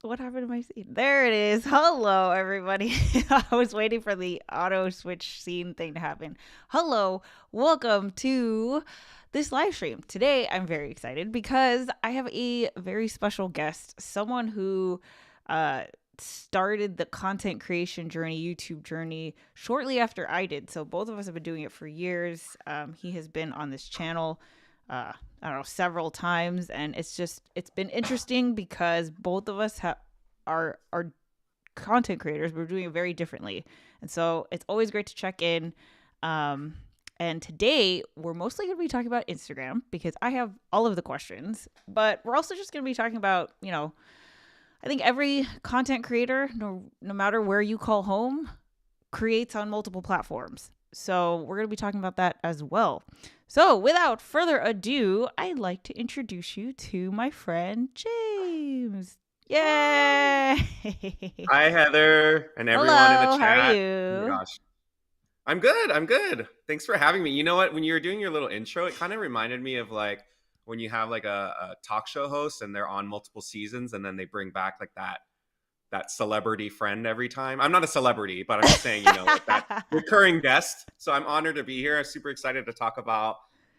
What happened to my scene? There it is. Hello, everybody. I was waiting for the auto switch scene thing to happen. Hello, welcome to this live stream. Today, I'm very excited because I have a very special guest, someone who uh, started the content creation journey, YouTube journey, shortly after I did. So both of us have been doing it for years. He has been on this channel I don't know, several times, and it's been interesting because both of us are content creators. We're doing it very differently, and so it's always great to check in. Um, and today we're mostly going to be talking about Instagram because I have all of the questions, but we're also just going to be talking about I think every content creator, no matter where you call home, creates on multiple platforms. So we're going to be talking about that as well. So without further ado, I'd like to introduce you to my friend James. Yay! Hi, Heather, and everyone in the Hello, how are chat. Oh my you? gosh. I'm good. I'm good. Thanks for having me. You know what? When you were doing your little intro, it kind of reminded me of like when you have like a talk show host and they're on multiple seasons and then they bring back like that celebrity friend every time. I'm not a celebrity, but I'm just saying, like that recurring guest. So I'm honored to be here. I'm super excited to talk about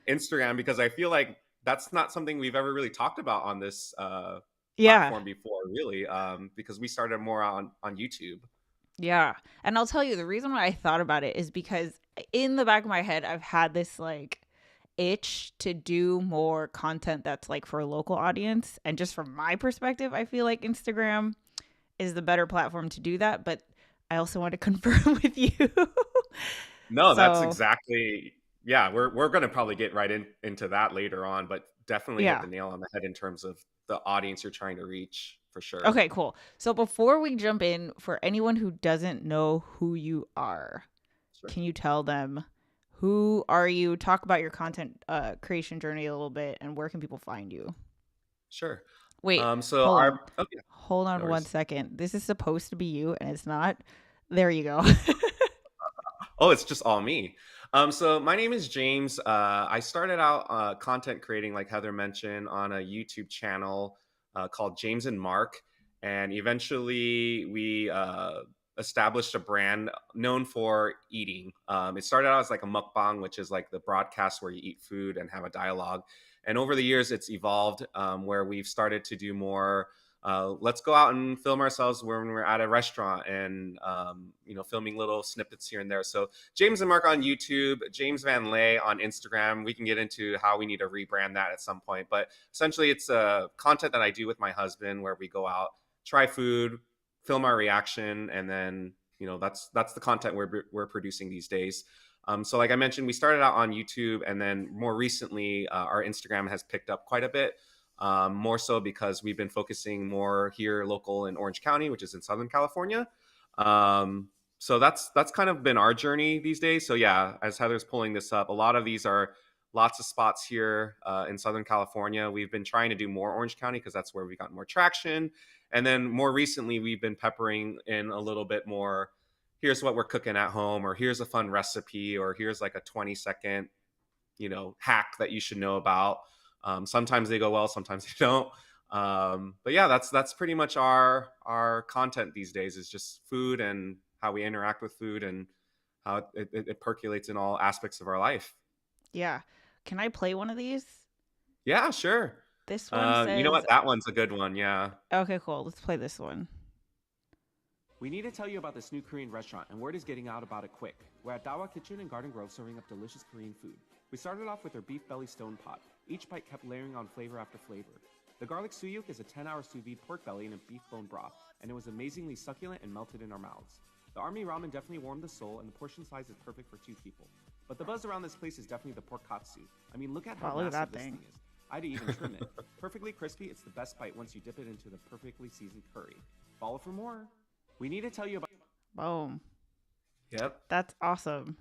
Instagram because I feel like that's not something we've ever really talked about on this Yeah, platform before, really, because we started more on YouTube. yeah. And I'll tell you the reason why I thought about it is because in the back of my head, I've had this like itch to do more content that's like for a local audience. And just from my perspective, I feel like Instagram is the better platform to do that. But I also want to confirm with you. No, that's So, exactly. Yeah, we're going to probably get right into that later on, but definitely hit yeah. the nail on the head in terms of the audience you're trying to reach for sure. Okay, cool. So before we jump in, for anyone who doesn't know who you are, Sure. can you tell them who are you? Talk about your content creation journey a little bit and where can people find you? Sure. Wait, So hold on. our oh yeah, Hold no on one worries. second. This is supposed to be you and it's not. There you go. Oh, it's just all me. So my name is James. I started out content creating, like Heather mentioned, on a YouTube channel called James and Mark, and eventually we established a brand known for eating. It started out as like a mukbang, which is like the broadcast where you eat food and have a dialogue. And over the years, it's evolved where we've started to do more let's go out and film ourselves when we're at a restaurant and filming little snippets here and there. So James and Mark on YouTube, James Van Lay on Instagram. We can get into how we need to rebrand that at some point, but essentially it's content that I do with my husband where we go out, try food, film our reaction, and then that's the content we're producing these days. So like I mentioned, we started out on YouTube, and then more recently, our Instagram has picked up quite a bit. More so because we've been focusing more here local in Orange County, which is in Southern California. So that's kind of been our journey these days. So yeah, as Heather's pulling this up, a lot of these are lots of spots here in Southern California. We've been trying to do more Orange County because that's where we got more traction. And then more recently, we've been peppering in a little bit more. Here's what we're cooking at home, or here's a fun recipe, or here's like a 20-second hack that you should know about. Sometimes they go well, sometimes they don't. But yeah, that's pretty much our content these days is just food and how we interact with food and how it percolates in all aspects of our life. Yeah. Can I play one of these? Yeah, sure. This one You know says, what? That one's a good one. Yeah. okay, cool. Let's play this one. We need to tell you about this new Korean restaurant, and word is getting out about it quick. We're at Dawa Kitchen in Garden Grove serving up delicious Korean food. We started off with our beef belly stone pot. Each bite kept layering on flavor after flavor. The garlic suyuk is a 10-hour sous vide pork belly in a beef bone broth, and it was amazingly succulent and melted in our mouths. The army ramen definitely warmed the soul, and the portion size is perfect for 2 people. But the buzz around this place is definitely the pork katsu. I mean, look at how Wow, look at massive that this thing. thing is. I'd even trim it. Perfectly crispy, it's the best bite once you dip it into the perfectly seasoned curry. Follow for more. We need to tell you about Boom. Yep. That's awesome.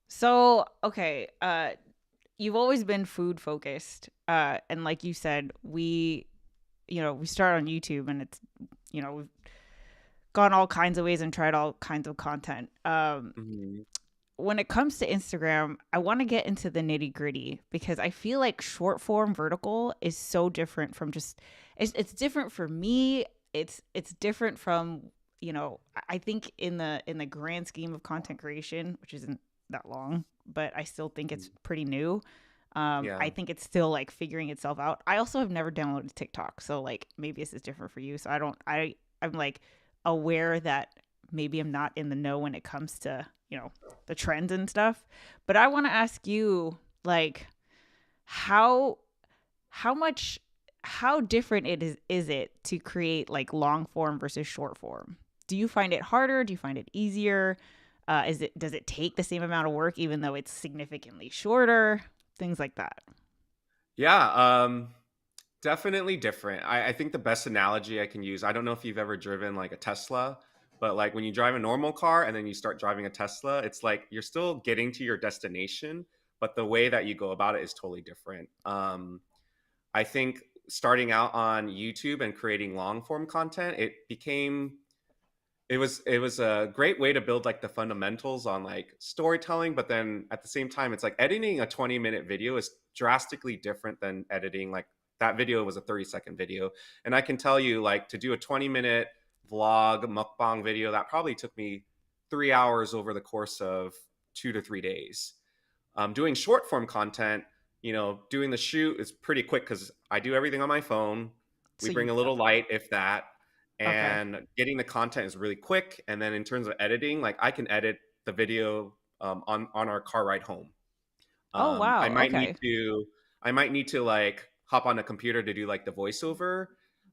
So, okay, you've always been food focused. And like you said, we start on YouTube and we've gone all kinds of ways and tried all kinds of content. Mhm. when it comes to Instagram, I want to get into the nitty gritty because I feel like short form vertical is so different from just it's different for me. It's different from, I think in the grand scheme of content creation, which isn't that long, but I still think it's pretty new. Yeah. I think it's still like figuring itself out. I also have never downloaded TikTok, so like maybe this is different for you. So I don't I'm like aware that maybe I'm not in the know when it comes to, the trends and stuff. But I want to ask you, like, how much how different is it to create like long form versus short form? Do you find it harder? Do you find it easier? Does it take the same amount of work even though it's significantly shorter? Things like that. Yeah. Definitely different. I think the best analogy I can use, I don't know if you've ever driven like a Tesla, but like when you drive a normal car and then you start driving a Tesla, it's like you're still getting to your destination, but the way that you go about it is totally different. I think starting out on YouTube and creating long form content, it was a great way to build like the fundamentals on like storytelling, but then at the same time it's like editing a 20-minute video is drastically different than editing like that video was a 30-second video. And I can tell you, like, to do a 20-minute vlog mukbang video, that probably took me 3 hours over the course of 2 to 3 days. Doing short form content, doing the shoot is pretty quick because I do everything on my phone. We So bring you a little light, if that, Okay. and getting the content is really quick. And then in terms of editing, like I can edit the video on our car ride home. Oh Um, I wow. might need Okay. to I might need to like hop on a computer to do like the voiceover,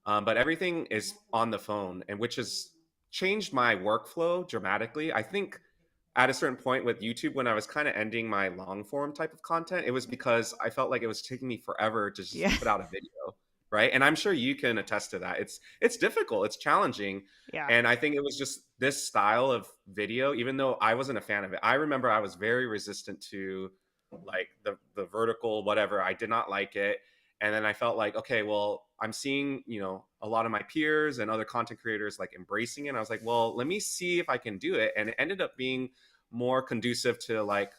but everything is on the phone, and which has changed my workflow dramatically. I think at a certain point with YouTube, when I was kind of ending my long form type of content, it was because I felt like it was taking me forever to just Yeah. put out a video, right? And I'm sure you can attest to that. It's difficult, it's challenging, Yeah. and I think it was just this style of video. Even though I wasn't a fan of it, I remember I was very resistant to like the vertical whatever. I did not like it, and then I felt like, okay, well, I'm seeing a lot of my peers and other content creators like embracing it. And I was like, well, let me see if I can do it, and it ended up being more conducive to like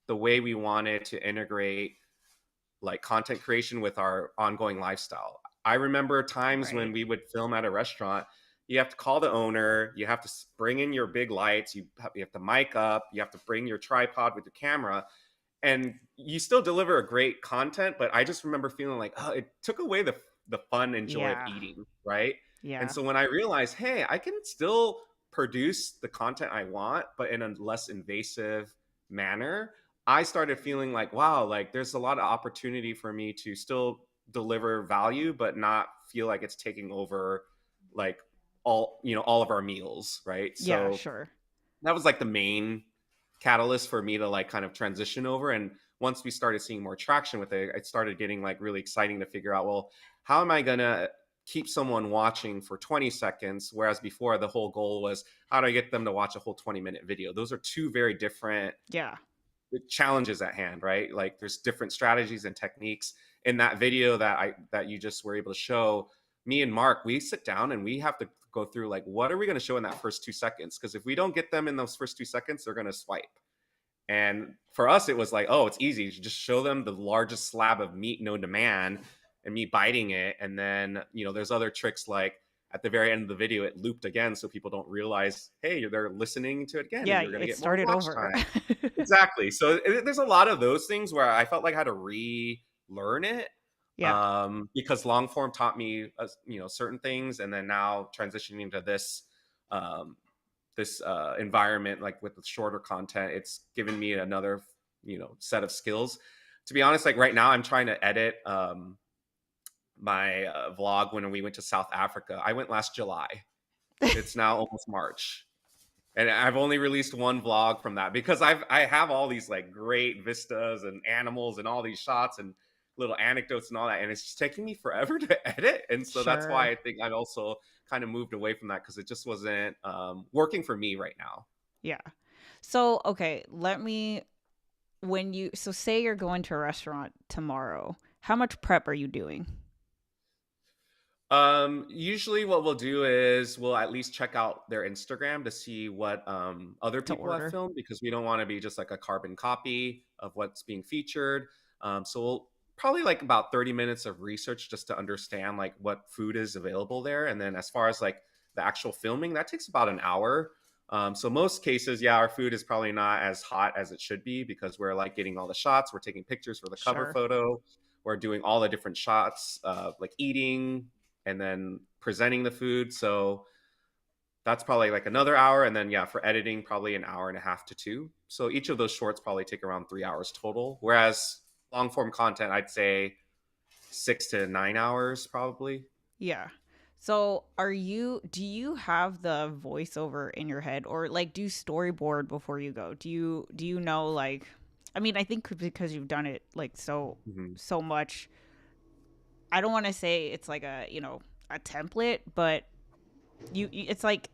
the way we wanted to integrate like content creation with our ongoing lifestyle. I remember times when Right. we would film at a restaurant, you have to call the owner, you have to bring in your big lights, you have to mic up, you have to bring your tripod with your camera, and you still deliver a great content. But I just remember feeling like, oh, it took away the fun and joy of Yeah. eating, right? And Yeah. so when I realized, hey, I can still produce the content I want but in a less invasive manner, I started feeling like, wow, like there's a lot of opportunity for me to still deliver value but not feel like it's taking over like all of our meals, right? Yeah, So sure. that was like the main catalyst for me to like kind of transition over. And once we started seeing more traction with it, it started getting like really exciting to figure out, well, how am I gonna keep someone watching for 20 seconds, whereas before the whole goal was how do I get them to watch a whole 20-minute video? Those are two very different Yeah. challenges at hand, right? Like there's different strategies and techniques. In that video that you just were able to show, me and Mark, we sit down and we have to go through like, what are we going to show in that first 2 seconds? Because if we don't get them in those first 2 seconds, they're going to swipe. And for us, it was like, oh, it's easy. You just show them the largest slab of meat known to man and me biting it. And then, there's other tricks like at the very end of the video, it looped again so people don't realize, hey, they're listening to it again and Yeah, you're going to it get more started watch over. time. Exactly. So there's a lot of those things where I felt like I had to relearn it, Yeah. because long form taught me certain things, and then now transitioning to um, this environment like with the shorter content, it's given me another set of skills. To be honest, like right now, I'm trying to edit my vlog when we went to South Africa. I went last July. It's now almost March. And I've only released one vlog from that because I have all these like great vistas and animals and all these shots and little anecdotes and all that, and it's just taking me forever to edit. And so that's why Sure. I think I've also kind of moved away from that because it just wasn't working for me right now. Yeah. So, okay, let me so say you're going to a restaurant tomorrow. How much prep are you doing? Usually what we'll do is we'll at least check out their Instagram to see what other To people have order? filmed because we don't want to be just like a carbon copy of what's being featured. So we'll probably like about 30 minutes of research just to understand like what food is available there. And then as far as like the actual filming, that takes about an hour. So most cases, yeah, our food is probably not as hot as it should be because we're like getting all the shots, we're taking pictures for the cover Sure. photo, we're doing all the different shots, like eating, and then presenting the food. So that's probably like another hour. And then, yeah, for editing, probably an hour and a half to two. So each of those shorts probably take around 3 hours total. Whereas long form content, I'd say 6 to 9 hours probably. Yeah. So, do you have the voiceover in your head, or like do you storyboard before you go? Do you know, like, I mean, I think because you've done it like Mhm. so much, I don't want to say it's like a template, but it's like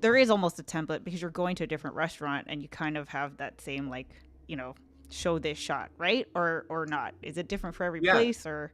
there is almost a template because you're going to a different restaurant and you kind of have that same, like, you know, show this shot, right? Or not. Is it different for every Yeah, place, or,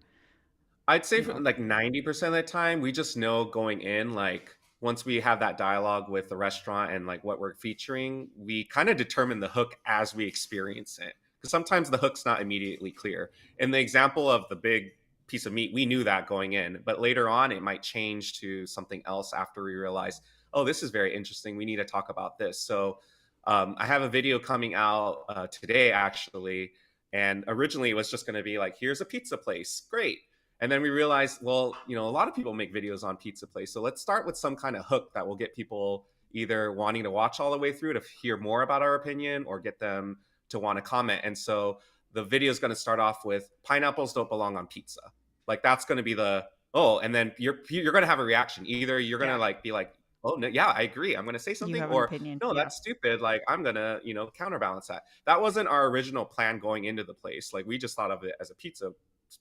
I'd say you for know? like 90% of the time, we just know going in, like once we have that dialogue with the restaurant and like what we're featuring, we kind of determine the hook as we experience it. Because sometimes the hook's not immediately clear. In the example of the big piece of meat, we knew that going in, but later on it might change to something else after we realize, oh, this is very interesting. We need to talk about this. So I have a video coming out today actually. And originally it was just going to be like, here's a pizza place. Great, and then we realized, well, a lot of people make videos on Pizza Place. So let's start with some kind of hook that will get people either wanting to watch all the way through to hear more about our opinion or get them to want to comment. And so the video is going to start off with pineapples don't belong on pizza. Like that's going to be the oh, and then you're going to have a reaction. Either you're going to Yeah, like be like, "Oh, no, yeah, I agree. I'm going to say you something," have an or opinion. "No, Yeah. that's stupid. Like I'm going to, counterbalance that." That wasn't our original plan going into the place. Like we just thought of it as a pizza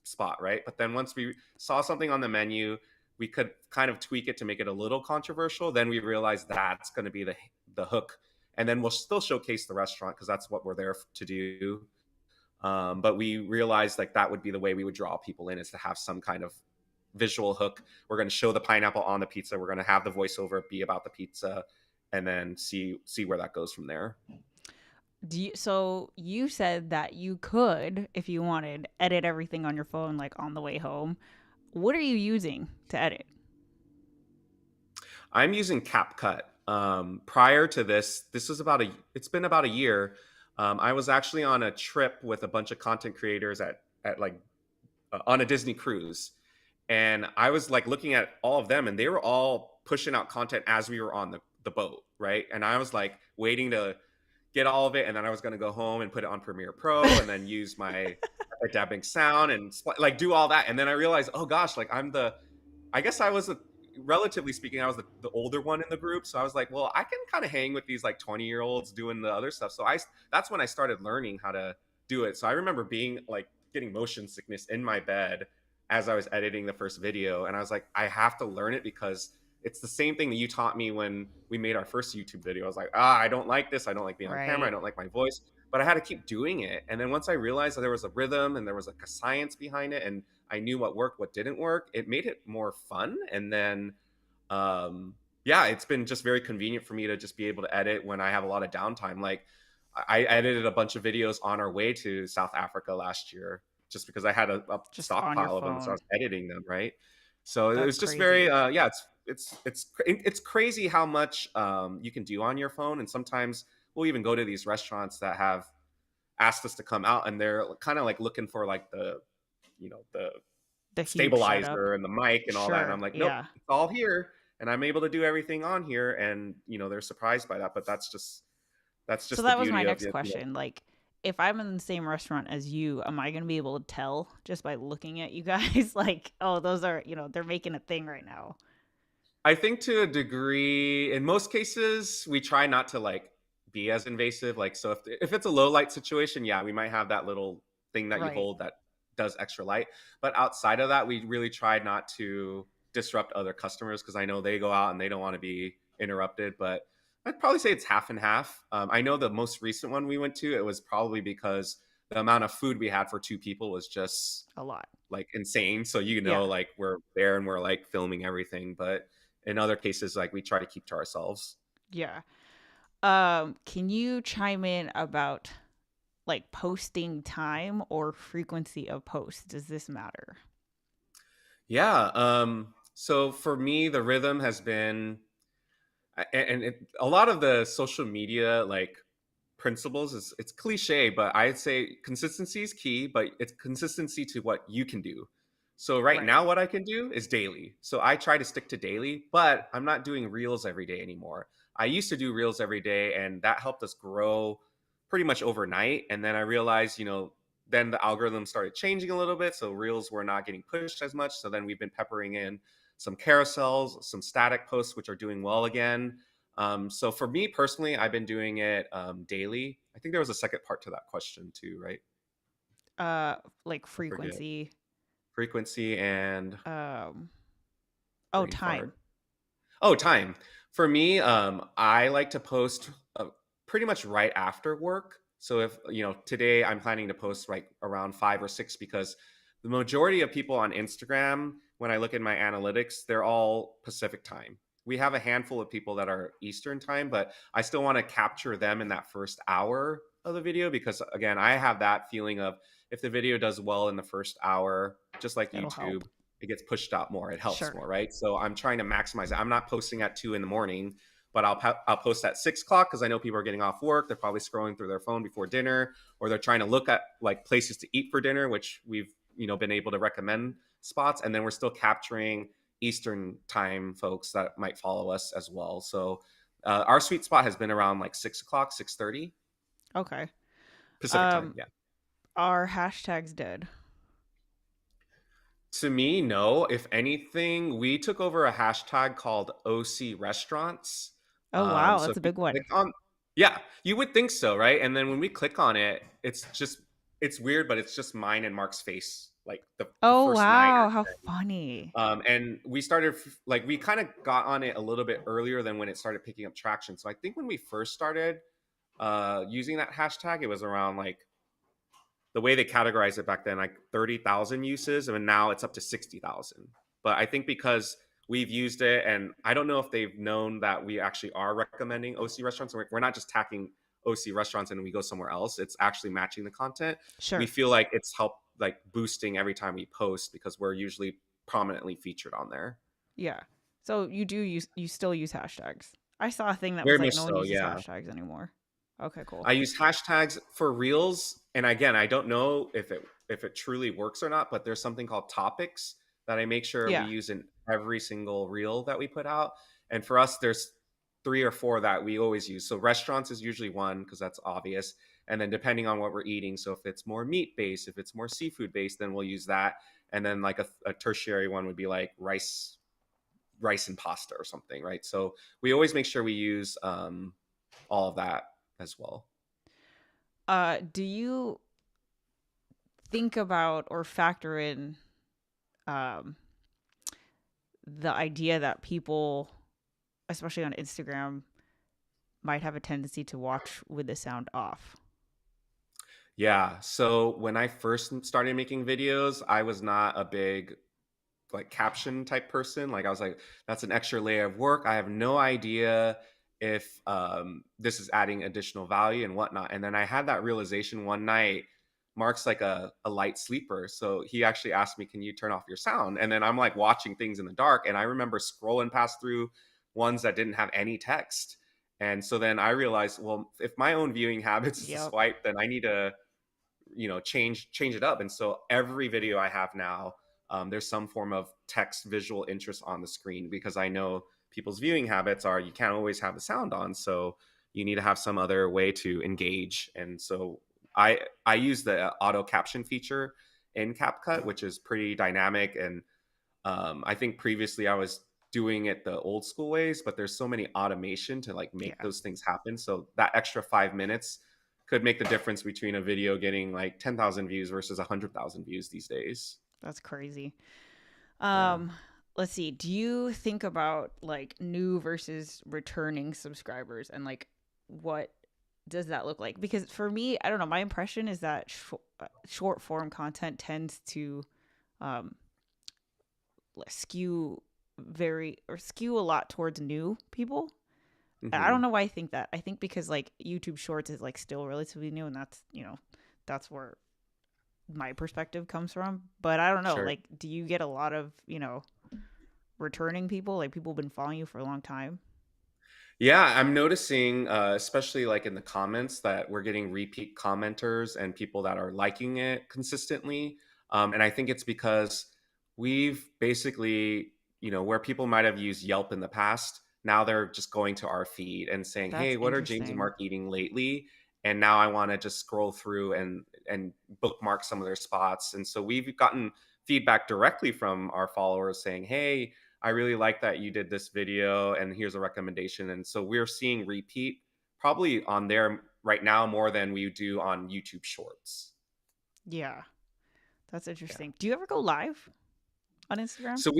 spot, right? But then once we saw something on the menu, we could kind of tweak it to make it a little controversial. Then we realized that's going to be the hook, and then we'll still showcase the restaurant because that's what we're there to do. But we realized like that would be the way we would draw people in is to have some kind of visual hook. We're going to show the pineapple on the pizza. We're going to have the voiceover be about the pizza, and then see where that goes from there. So you said that you could, if you wanted, edit everything on your phone, like on the way home. What are you using to edit? I'm using CapCut. Prior to this was it's been about a year. I was actually on a trip with a bunch of content creators at like on a Disney cruise, and I was like looking at all of them, and they were all pushing out content as we were on the boat, right? And I was like waiting to get all of it, and then I was going to go home and put it on Premiere Pro, and then use my dabbing sound and like do all that, and then I realized, oh gosh, like I guess I was relatively speaking, I was the older one in the group. So I was like, well, I can kind of hang with these like 20-year-olds doing the other stuff. So that's when I started learning how to do it. So I remember being like getting motion sickness in my bed as I was editing the first video. And I was like, I have to learn it because it's the same thing that you taught me when we made our first YouTube video. I was like, I don't like this. I don't like being on camera. I Right. don't like my voice. But I had to keep doing it. And then once I realized that there was a rhythm and there was like a science behind it, and I knew what worked, what didn't work, it made it more fun. And then, yeah, it's been just very convenient for me to just be able to edit when I have a lot of downtime. Like, I edited a bunch of videos on our way to South Africa last year just because I had a Just on your stockpile of them. So I phone. was editing them, right? So it That's was just very, crazy. yeah, it's crazy how much you can do on your phone. And sometimes we'll even go to these restaurants that have asked us to come out and they're kind of like looking for like the The huge setup. stabilizer and the mic and all that. And Sure. I'm like, nope, Yeah. it's all here. And I'm able to do everything on here. And, they're surprised by that. But that's So just the that was my beauty of next it. question. Like, if I'm in the same restaurant as you, am I going to be able to tell just by looking at you guys? Like, oh, those are, they're making a thing right now. I think to a degree, in most cases, we try not to like be as invasive. Like, so if it's a low light situation, yeah, we might have that little thing that you Right. hold that does extra light. But outside of that, we really try not to disrupt other customers because I know they go out and they don't want to be interrupted. But I'd probably say it's half and half. I know the most recent one we went to, it was probably because the amount of food we had for two people was just A lot. like insane. So Yeah. like we're there and we're like filming everything, but in other cases, like we try to keep to ourselves. Yeah. Can you chime in about like posting time or frequency of posts? Does this matter? Yeah. So for me, the rhythm has been, a lot of the social media like principles is it's cliche, but I'd say consistency is key, but it's consistency to what you can do. So right Right. now what I can do is daily. So I try to stick to daily, but I'm not doing reels every day anymore. I used to do reels every day and that helped us grow pretty much overnight, and then I realized, then the algorithm started changing a little bit, so reels were not getting pushed as much. So then we've been peppering in some carousels, some static posts which are doing well again. So for me personally, I've been doing it daily. I think there was a second part to that question too, right? Uh, like I forget. frequency. Frequency and Um, oh, brain time. fart. Oh, time. For me, I like to post pretty much right after work. So if, today I'm planning to post like around 5 or 6 because the majority of people on Instagram, when I look at my analytics, they're all Pacific time. We have a handful of people that are Eastern time, but I still want to capture them in that first hour of the video because, again, I have that feeling of if the video does well in the first hour, just like It'll help. YouTube, it gets pushed out more. It helps Sure. more, right? So I'm trying to maximize it. I'm not posting at 2 in the morning, but I'll post at 6 o'clock because I know people are getting off work. They're probably scrolling through their phone before dinner, or they're trying to look at like places to eat for dinner, which we've been able to recommend spots, and then we're still capturing Eastern time folks that might follow us as well. So our sweet spot has been around like 6 o'clock, 6:30 Okay. Pacific time. Um, Yeah. are hashtags dead? To me, no. If anything, we took over a hashtag called OC Restaurants. Oh, wow. So That's if a you big one. click on, yeah, you would think so, right? And then when we click on it, it's weird, but it's just mine and Mark's face, like the Oh, first 9 wow. or How 10. funny. And we started like we kind of got on it a little bit earlier than when it started picking up traction. So I think when we first started using that hashtag, it was around like the way they categorized it back then, like 30,000 uses, and now it's up to 60,000. But I think because we've used it, and I don't know if they've known that we actually are recommending OC restaurants. We're not just tacking OC restaurants and we go somewhere else. It's actually matching the content. We Sure. feel like it's helped like boosting every time we post because we're usually prominently featured on there. Yeah. So you still use hashtags. I saw a thing that Very was like much no one so, uses yeah. hashtags anymore. Okay, cool. I use hashtags for reels, and again, I don't know if it truly works or not, but there's something called topics that I make sure we Yeah. use in every single reel that we put out. And for us, there's 3 or 4 that we always use. So restaurants is usually one because that's obvious, and then depending on what we're eating, so if it's more meat based, if it's more seafood based, then we'll use that. And then like a tertiary one would be like rice and pasta or something, right? So we always make sure we use all of that as well. Do you think about or factor in um the idea that people, especially on Instagram, might have a tendency to watch with the sound off? Yeah. So when I first started making videos, I was not a big like caption type person. Like I was like, that's an extra layer of work. I have no idea if this is adding additional value and whatnot. And then I had that realization one night. Mark's like a light sleeper. So he actually asked me, can you turn off your sound? And then I'm like watching things in the dark. And I remember scrolling past through ones that didn't have any text. And so then I realized, well, if my own viewing habits is to Yep. swipe, then I need to change it up. And so every video I have now, there's some form of text visual interest on the screen because I know people's viewing habits are you can't always have the sound on, so you need to have some other way to engage. And so I use the auto caption feature in CapCut, which is pretty dynamic. And I think previously I was doing it the old school ways, but there's so many automation to like make Yeah. those things happen. So that extra 5 minutes could make the difference between a video getting like 10,000 views versus 100,000 views these days. That's crazy. Yeah. Um, let's see. Do you think about like new versus returning subscribers and like what does that look like? Because for me, I don't know. My impression is that short form content tends to um, skew skew a lot towards new people. I don't Hmm. know why I think that. I think because like YouTube Shorts is like still relatively new, and that's that's where my perspective comes from. But I don't know. Sure. Like, do you get a lot of returning people? Like people have been following you for a long time. Yeah, I'm noticing, especially like in the comments, that we're getting repeat commenters and people that are liking it consistently. And I think it's because we've basically, where people might have used Yelp in the past, now they're just going to our feed and saying, That's "Hey, what are James and interesting. Mark eating lately?" And now I want to just scroll through and bookmark some of their spots. And so we've gotten feedback directly from our followers saying, "Hey, I really like that you did this video and here's a recommendation." And so we're seeing repeat probably on there right now more than we do on YouTube Shorts. Yeah, that's Yeah. interesting. Do you ever go live on Instagram? So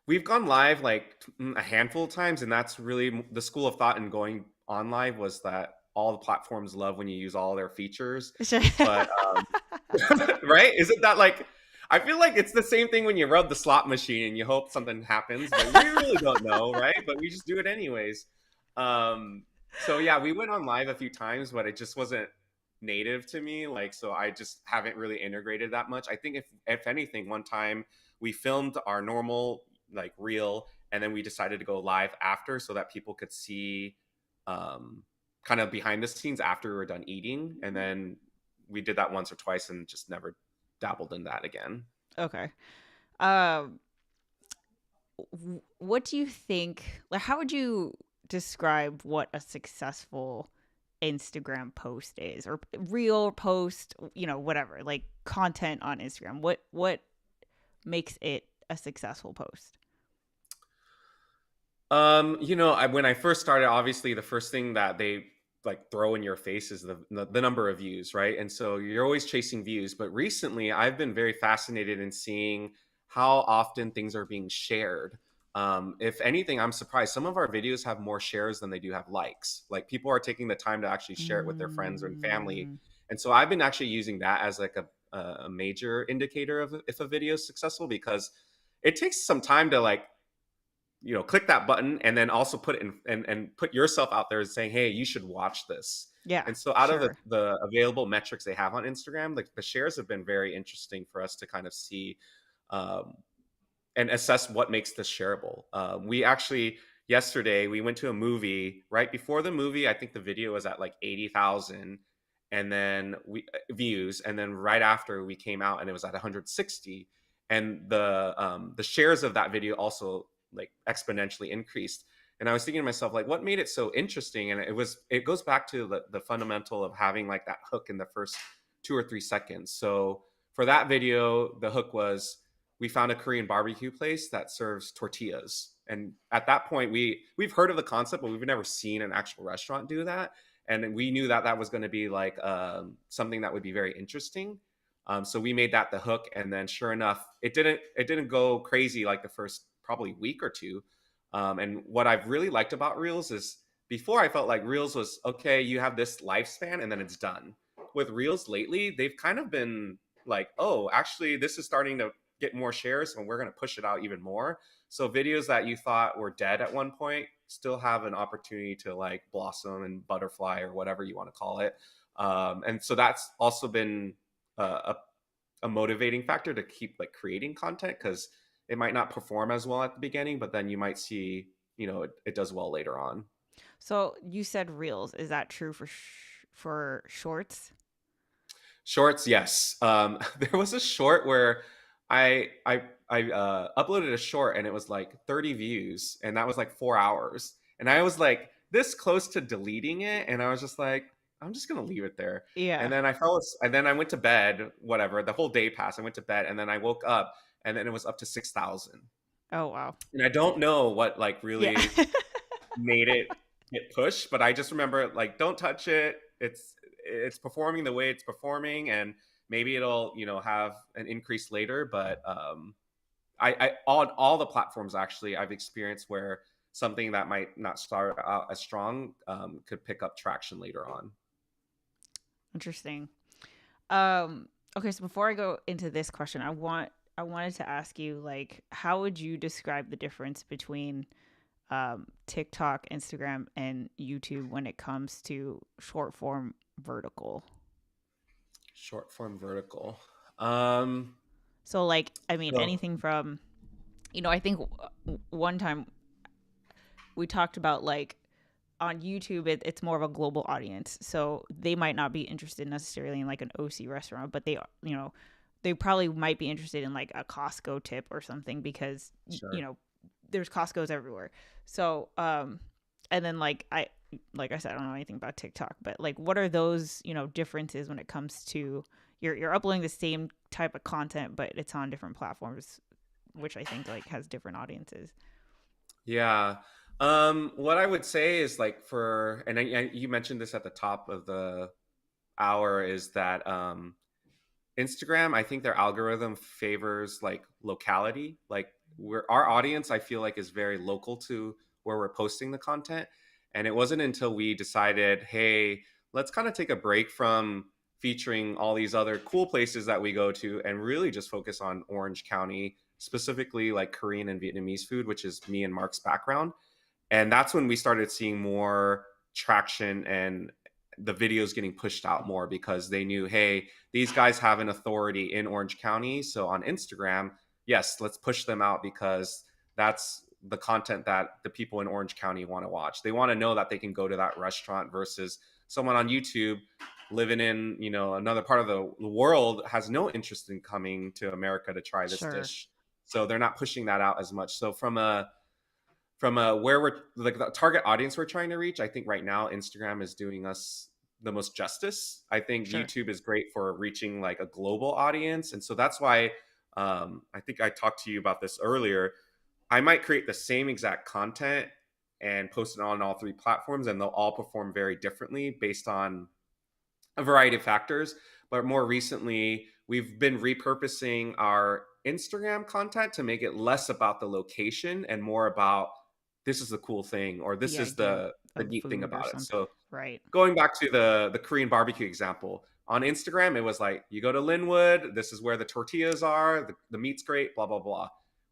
we've gone live like a handful of times, and that's really the school of thought in going on live was that all the platforms love when you use all their features. Sure. But right? Isn't that like I feel like it's the same thing when you rub the slot machine and you hope something happens, but we really don't know, right? But we just do it anyways. So yeah, we went on live a few times, but it just wasn't native to me. Like, so I just haven't really integrated that much. I think if anything, one time we filmed our normal like reel and then we decided to go live after so that people could see um kind of behind the scenes after we were done eating. And then we did that once or twice and just never dabbled in that again. Okay. Um, what do you think? Like, how would you describe what a successful Instagram post is, or real post? Whatever, like content on Instagram. What makes it a successful post? When I first started, obviously the first thing that they like throw in your face is the number of views, right? And so you're always chasing views. But recently, I've been very fascinated in seeing how often things are being shared. If anything, I'm surprised. Some of our videos have more shares than they do have likes. Like people are taking the time to actually share it with their friends and family. Mm, And so I've been actually using that as like a major indicator of if a video is successful because it takes some time to like click that button and then also put it in and put yourself out there saying, hey, you should watch this. yeah, And so out of sure. the available metrics they have on Instagram, like the shares have been very interesting for us to kind of see um, and assess what makes this shareable. We actually yesterday we went to a movie. Right before the movie, I think the video was at like 80,000, and then we views, and then right after we came out, and it was at 160, and the shares of that video also like exponentially increased. And I was thinking to myself, like, what made it so interesting? And it goes back to the fundamental of having like that hook in the first 2 or 3 seconds. So for that video, the hook was we found a Korean barbecue place that serves tortillas. And at that point, we've heard of the concept, but we've never seen an actual restaurant do that. And we knew that that was going to be like something that would be very interesting. So we made that the hook, and then sure enough, it didn't go crazy like the first probably week or two. And what I've really liked about Reels is before I felt like Reels was okay, you have this lifespan and then it's done. With Reels lately, they've kind of been like, oh, actually, this is starting to get more shares and we're going to push it out even more. So videos that you thought were dead at one point still have an opportunity to like blossom and butterfly or whatever you want to call it. And so that's also been a motivating factor to keep like creating content because it might not perform as well at the beginning, but then you might see, it does well later on. So you said reels. Is that true for for shorts? Shorts, yes. There was a short where I uploaded a short and it was like 30 views and that was like 4 hours. And I was like this close to deleting it, and I was just like, I'm just gonna leave it there. And Yeah. then and then I went to bed, whatever. The whole day passed. I went to bed and then I woke up and then it was up to 6,000. Oh wow. And I don't know what like Yeah. really made it get pushed, but I just remember like don't touch it. It's performing the way it's performing, and maybe it'll have an increase later. But I on all the platforms actually I've experienced where something that might not start out as strong could pick up traction later on. Interesting. Um, okay, so before I go into this question, I wanted to ask you like how would you describe the difference between TikTok, Instagram, and YouTube when it comes to short form vertical? Short form vertical. Um, So like I mean so anything from I think one time we talked about like on YouTube, it's more of a global audience, so they might not be interested necessarily in like an OC restaurant, but they probably might be interested in like a Costco tip or something because sure. there's Costco's everywhere. So and then like I said, I don't know anything about TikTok, but like what are those differences when it comes to you're uploading the same type of content, but it's on different platforms, which I think like has different audiences. Yeah. What I would say is like you mentioned this at the top of the hour is that Instagram, I think their algorithm favors like locality. Like our audience, I feel like is very local to where we're posting the content. And it wasn't until we decided, hey, let's kind of take a break from featuring all these other cool places that we go to and really just focus on Orange County, specifically like Korean and Vietnamese food, which is me and Mark's background. And that's when we started seeing more traction and the videos getting pushed out more because they knew, hey, these guys have an authority in Orange County. So on Instagram, yes, let's push them out because that's the content that the people in Orange County want to watch. They want to know that they can go to that restaurant versus someone on YouTube living in, another part of the world has no interest in coming to America to try this Sure. dish. So they're not pushing that out as much. So from where we're like the target audience we're trying to reach, I think right now Instagram is doing us the most justice. I think Sure. YouTube is great for reaching like a global audience, and so that's why I think I talked to you about this earlier. I might create the same exact content and post it on all three platforms, and they'll all perform very differently based on a variety of factors. But more recently, we've been repurposing our Instagram content to make it less about the location and more about this is the cool thing or The this is idea the of neat thing food or about it. something. So Right. going back to the Korean barbecue example, on Instagram, it was like you go to Linwood, this is where the tortillas are, the meat's great, blah blah blah.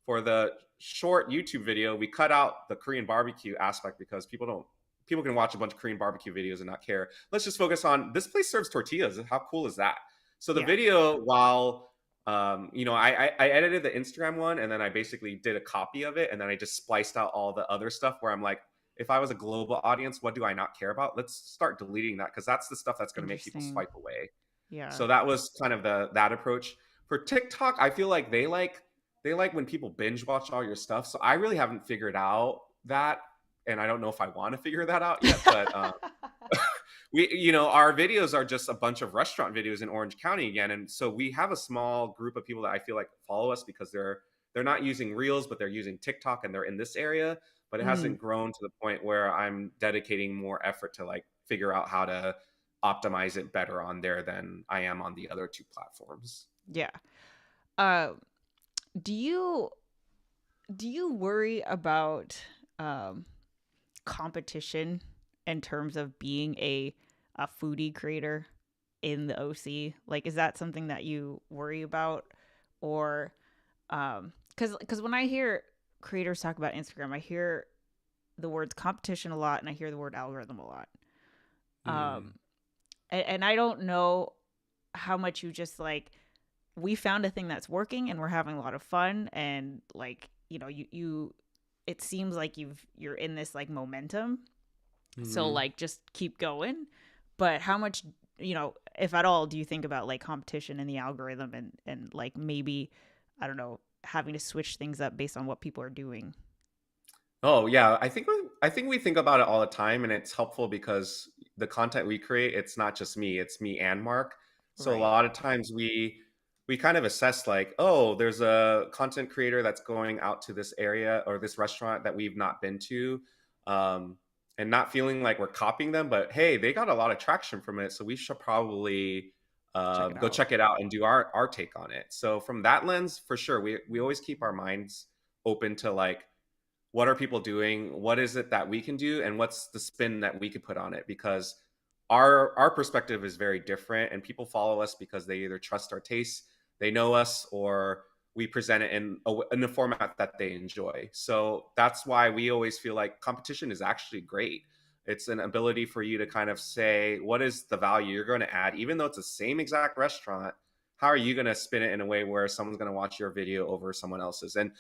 For the short YouTube video, we cut out the Korean barbecue aspect because people can watch a bunch of Korean barbecue videos and not care. Let's just focus on this place serves tortillas. How cool is that? So the Yeah. video, while I edited the Instagram one and then I basically did a copy of it and then I just spliced out all the other stuff where I'm like, if I was a global audience, what do I not care about? Let's start deleting that because that's the stuff that's going to make people Interesting. swipe away. Yeah. So that was kind of that approach. For TikTok, I feel like they like when people binge watch all your stuff. So I really haven't figured out that, and I don't know if I want to figure that out yet. But our videos are just a bunch of restaurant videos in Orange County again, and so we have a small group of people that I feel like follow us because they're not using Reels, but they're using TikTok and they're in this area. But it Mm, hasn't grown to the point where I'm dedicating more effort to like figure out how to optimize it better on there than I am on the other two platforms. yeah. Uh, do you worry about um, competition in terms of being a foodie creator in the OC? Like, is that something that you worry about, or because when I hear creators talk about Instagram, I hear the words competition a lot, and I hear the word algorithm a lot. Hmm. Um, and I don't know how much you just like we found a thing that's working and we're having a lot of fun and like you it seems like you're in this like momentum, so Hmm. like just keep going. But how much if at all do you think about like competition in the algorithm and like maybe I don't know having to switch things up based on what people are doing? Oh yeah, I think we think about it all the time, and it's helpful because the content we create, it's not just me, it's me and Mark. So a Right. lot of times we kind of assess like, oh, there's a content creator that's going out to this area or this restaurant that we've not been to, um, and not feeling like we're copying them, but hey, they got a lot of traction from it, so we should probably Check it go out. check it out and do our take on it. So from that lens, for sure, we always keep our minds open to like what are people doing, what is it that we can do, and what's the spin that we could put on it, because our perspective is very different, and people follow us because they either trust our tastes, they know us, or we present it in a format that they enjoy. So that's why we always feel like competition is actually great. It's an ability for you to kind of say, what is the value you're going to add, even though it's the same exact restaurant. How are you going to spin it in a way where someone's going to watch your video over someone else's? And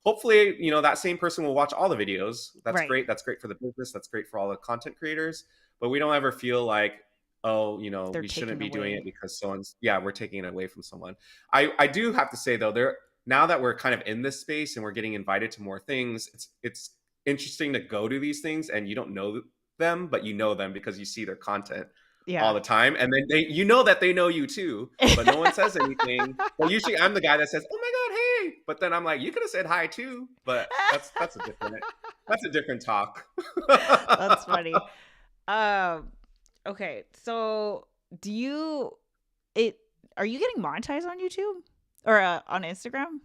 hopefully, that same person will watch all the videos. That's Right. great. That's great for the business. That's great for all the content creators. But we don't ever feel like, oh, They're we shouldn't taking be doing it away. because yeah, we're taking it away from someone. I do have to say though, now that we're kind of in this space and we're getting invited to more things, it's interesting to go to these things and you don't know them, but you know them because you see their content all Yeah. the time, and then you know that they know you too, but no one says anything. Well, usually I'm the guy that says, "Oh my god, hey!" But then I'm like, "You could have said hi too." But that's a different talk. That's funny. Um, okay, so do you it are you getting monetized on YouTube or on Instagram?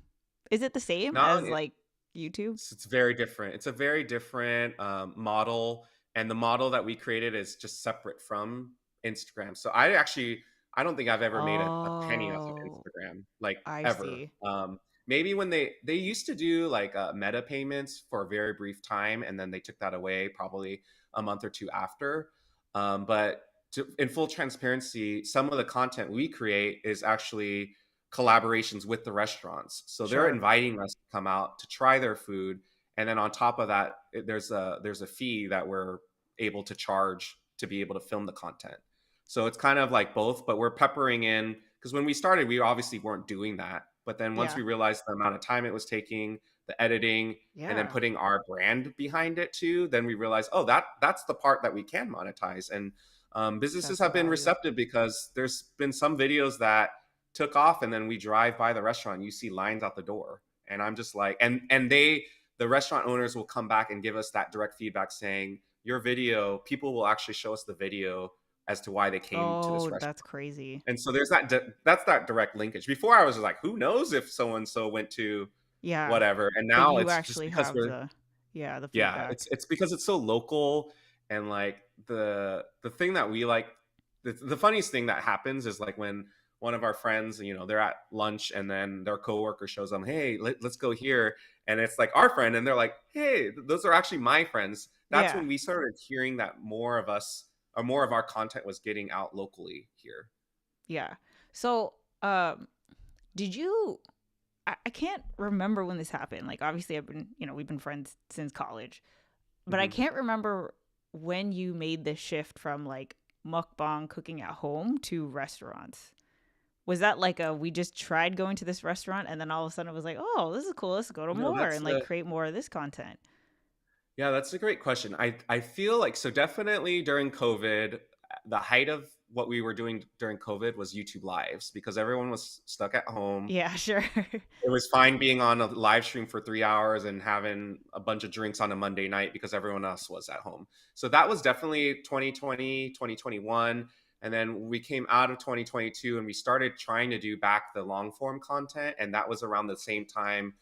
Is it the same No, as like YouTube? it's very different. It's a very different model, and the model that we created is just separate from Instagram. So I don't think I've ever made a penny off of Oh, Instagram, like I ever. see. Maybe when they used to do like meta payments for a very brief time, and then they took that away probably a month or two after. But in full transparency, some of the content we create is actually collaborations with the restaurants. So they're Sure. inviting us to come out to try their food, and then on top of that, there's a fee that we're able to charge to be able to film the content. So it's kind of like both, but we're peppering in because when we started, we obviously weren't doing that. But then once Yeah. we realized the amount of time it was taking, the editing, and then Yeah. putting our brand behind it too, then we realized, oh, that's the part that we can monetize. And businesses That's the have been value. receptive because there's been some videos that took off, and then we drive by the restaurant and you see lines out the door, and I'm just like, and the restaurant owners will come back and give us that direct feedback saying, your video, people will actually show us the video as to why they came to this Oh, restaurant. that's crazy. And so there's that's that direct linkage. Before I was just like, who knows if so and so went to Yeah. whatever, and But now you it's just actually because have we're the yeah, feedback. it's because it's so local. And like the thing that we like, the funniest thing that happens is like when one of our friends, they're at lunch and then their coworker shows them, hey, let's go here, and it's like our friend, and they're like, hey, those are actually my friends. That's Yeah. when we started hearing that more of us, or more of our content, was getting out locally here. Yeah. So, did you I can't remember when this happened. Like obviously we've been friends since college. But I Mhm. can't remember when you made the shift from like mukbang cooking at home to restaurants. Was that like we just tried going to this restaurant and then all of a sudden it was like, oh, this is cool. Let's go to No, more and like create more of this content. yeah, that's a great question. I feel like, so definitely during COVID, the height of what we were doing during COVID was YouTube lives because everyone was stuck at home. Yeah, sure. It was fine being on a live stream for 3 hours and having a bunch of drinks on a Monday night because everyone else was at home. So that was definitely 2020, 2021. And then we came out of 2022 and we started trying to do back the long form content. And that was around the same time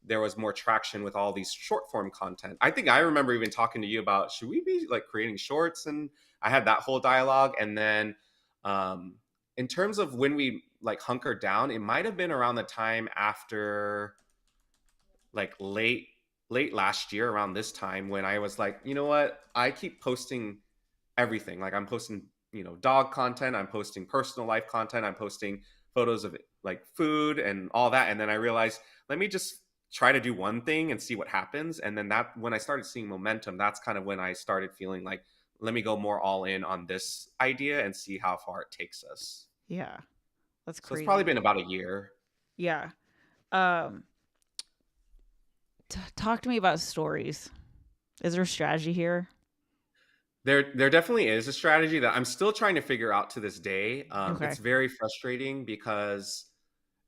there was more traction with all these short form content. I think I remember even talking to you about, should we be like creating shorts? And I had that whole dialogue. And then um, in terms of when we like hunkered down, it might have been around the time after like late last year, around this time, when I was like, you know what? I keep posting everything. Like I'm posting, dog content, I'm posting personal life content, I'm posting photos of like food and all that. And then I realized, let me just try to do one thing and see what happens. And then that, when I started seeing momentum, that's kind of when I started feeling like, let me go more all in on this idea and see how far it takes us. Yeah. That's So it's probably crazy. been about a year. Yeah. Um talk to me about stories. Is there a strategy here? There definitely is a strategy that I'm still trying to figure out to this day. It's Okay. very frustrating because,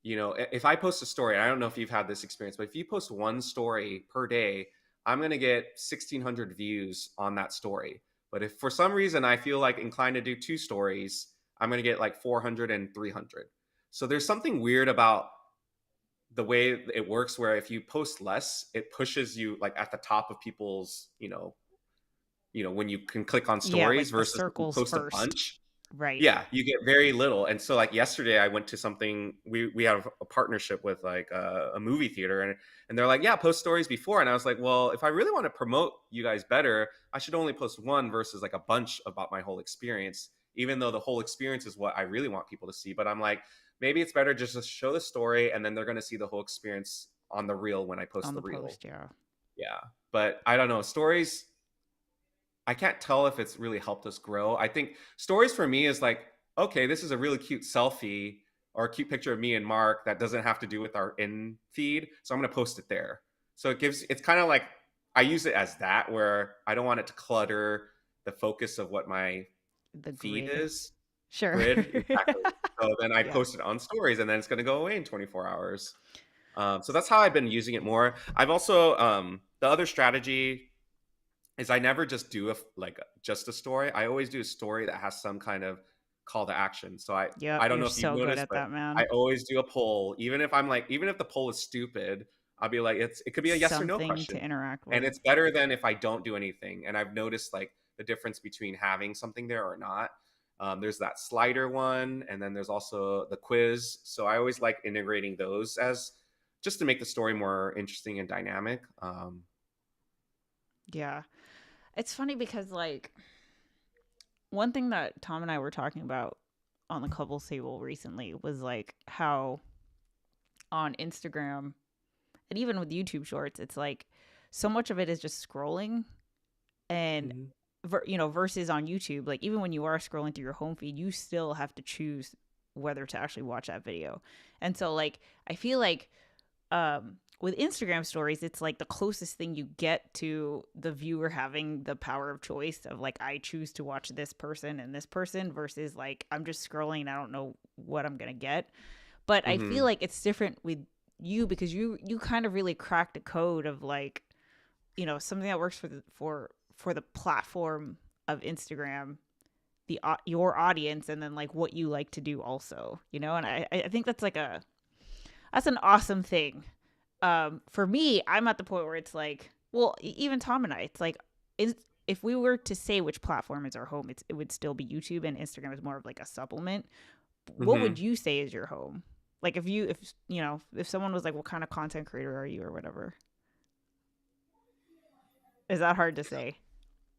if I post a story, I don't know if you've had this experience, but if you post one story per day, I'm going to get 1,600 views on that story. But if for some reason I feel like inclined to do two stories, I'm going to get like 400 and 300. So there's something weird about the way it works where if you post less, it pushes you like at the top of people's, when you can click on Yeah, stories like the versus if you circles post a first. bunch. Right. Yeah, you get very little. And so like yesterday I went to something, we have a partnership with like a movie theater, and they're like, yeah, post stories before. And I was like, well, if I really want to promote you guys better, I should only post one versus like a bunch about my whole experience, even though the whole experience is what I really want people to see. But I'm like, maybe it's better just to show the story and then they're going to see the whole experience on the reel when I post On the the reel. post, yeah. Yeah. But I don't know, stories, I can't tell if it's really helped us grow. I think stories for me is like, okay, this is a really cute selfie or a cute picture of me and Mark that doesn't have to do with our in feed. So I'm going to post it there. So it's kind of like, I use it as that, where I don't want it to clutter the focus of what my The feed grid. is. Sure. Grid, exactly. So then I Yeah. post it on stories and then it's going to go away in 24 hours. So that's how I've been using it more. I've also, the other strategy is I never just do just a story. I always do a story that has some kind of call to action. So Yep, I don't you're know if you've so good noticed, at but that, man. I always do a poll. Even if the poll is stupid, I'll be like, it could be a yes or no Something to question. interact And with. it's better than if I don't do anything. And I've noticed like the difference between having something there or not. There's that slider one, and then there's also the quiz. So I always like integrating those as just to make the story more interesting and dynamic. Yeah. It's funny because like one thing that Tom and I were talking about on the couples table recently was like how on Instagram and even with YouTube shorts, it's like so much of it is just scrolling and Mhm. versus on YouTube, like even when you are scrolling through your home feed, you still have to choose whether to actually watch that video. And so like I feel like with Instagram stories, it's like the closest thing you get to the viewer having the power of choice of like I choose to watch this person and this person versus like I'm just scrolling and I don't know what I'm gonna get. But I feel Mhm. like it's different with you because you kind of really cracked a code of like something that works for the platform of Instagram, the your audience, and then like what you like to do also, and I think that's an awesome thing. For me, I'm at the point where it's like, well, even Tom and I, it's like, if we were to say which platform is our home, it would still be YouTube, and Instagram is more of like a supplement. What would Mhm. you say is your home? Like if someone was like, what kind of content creator are you or whatever? Is that hard to say?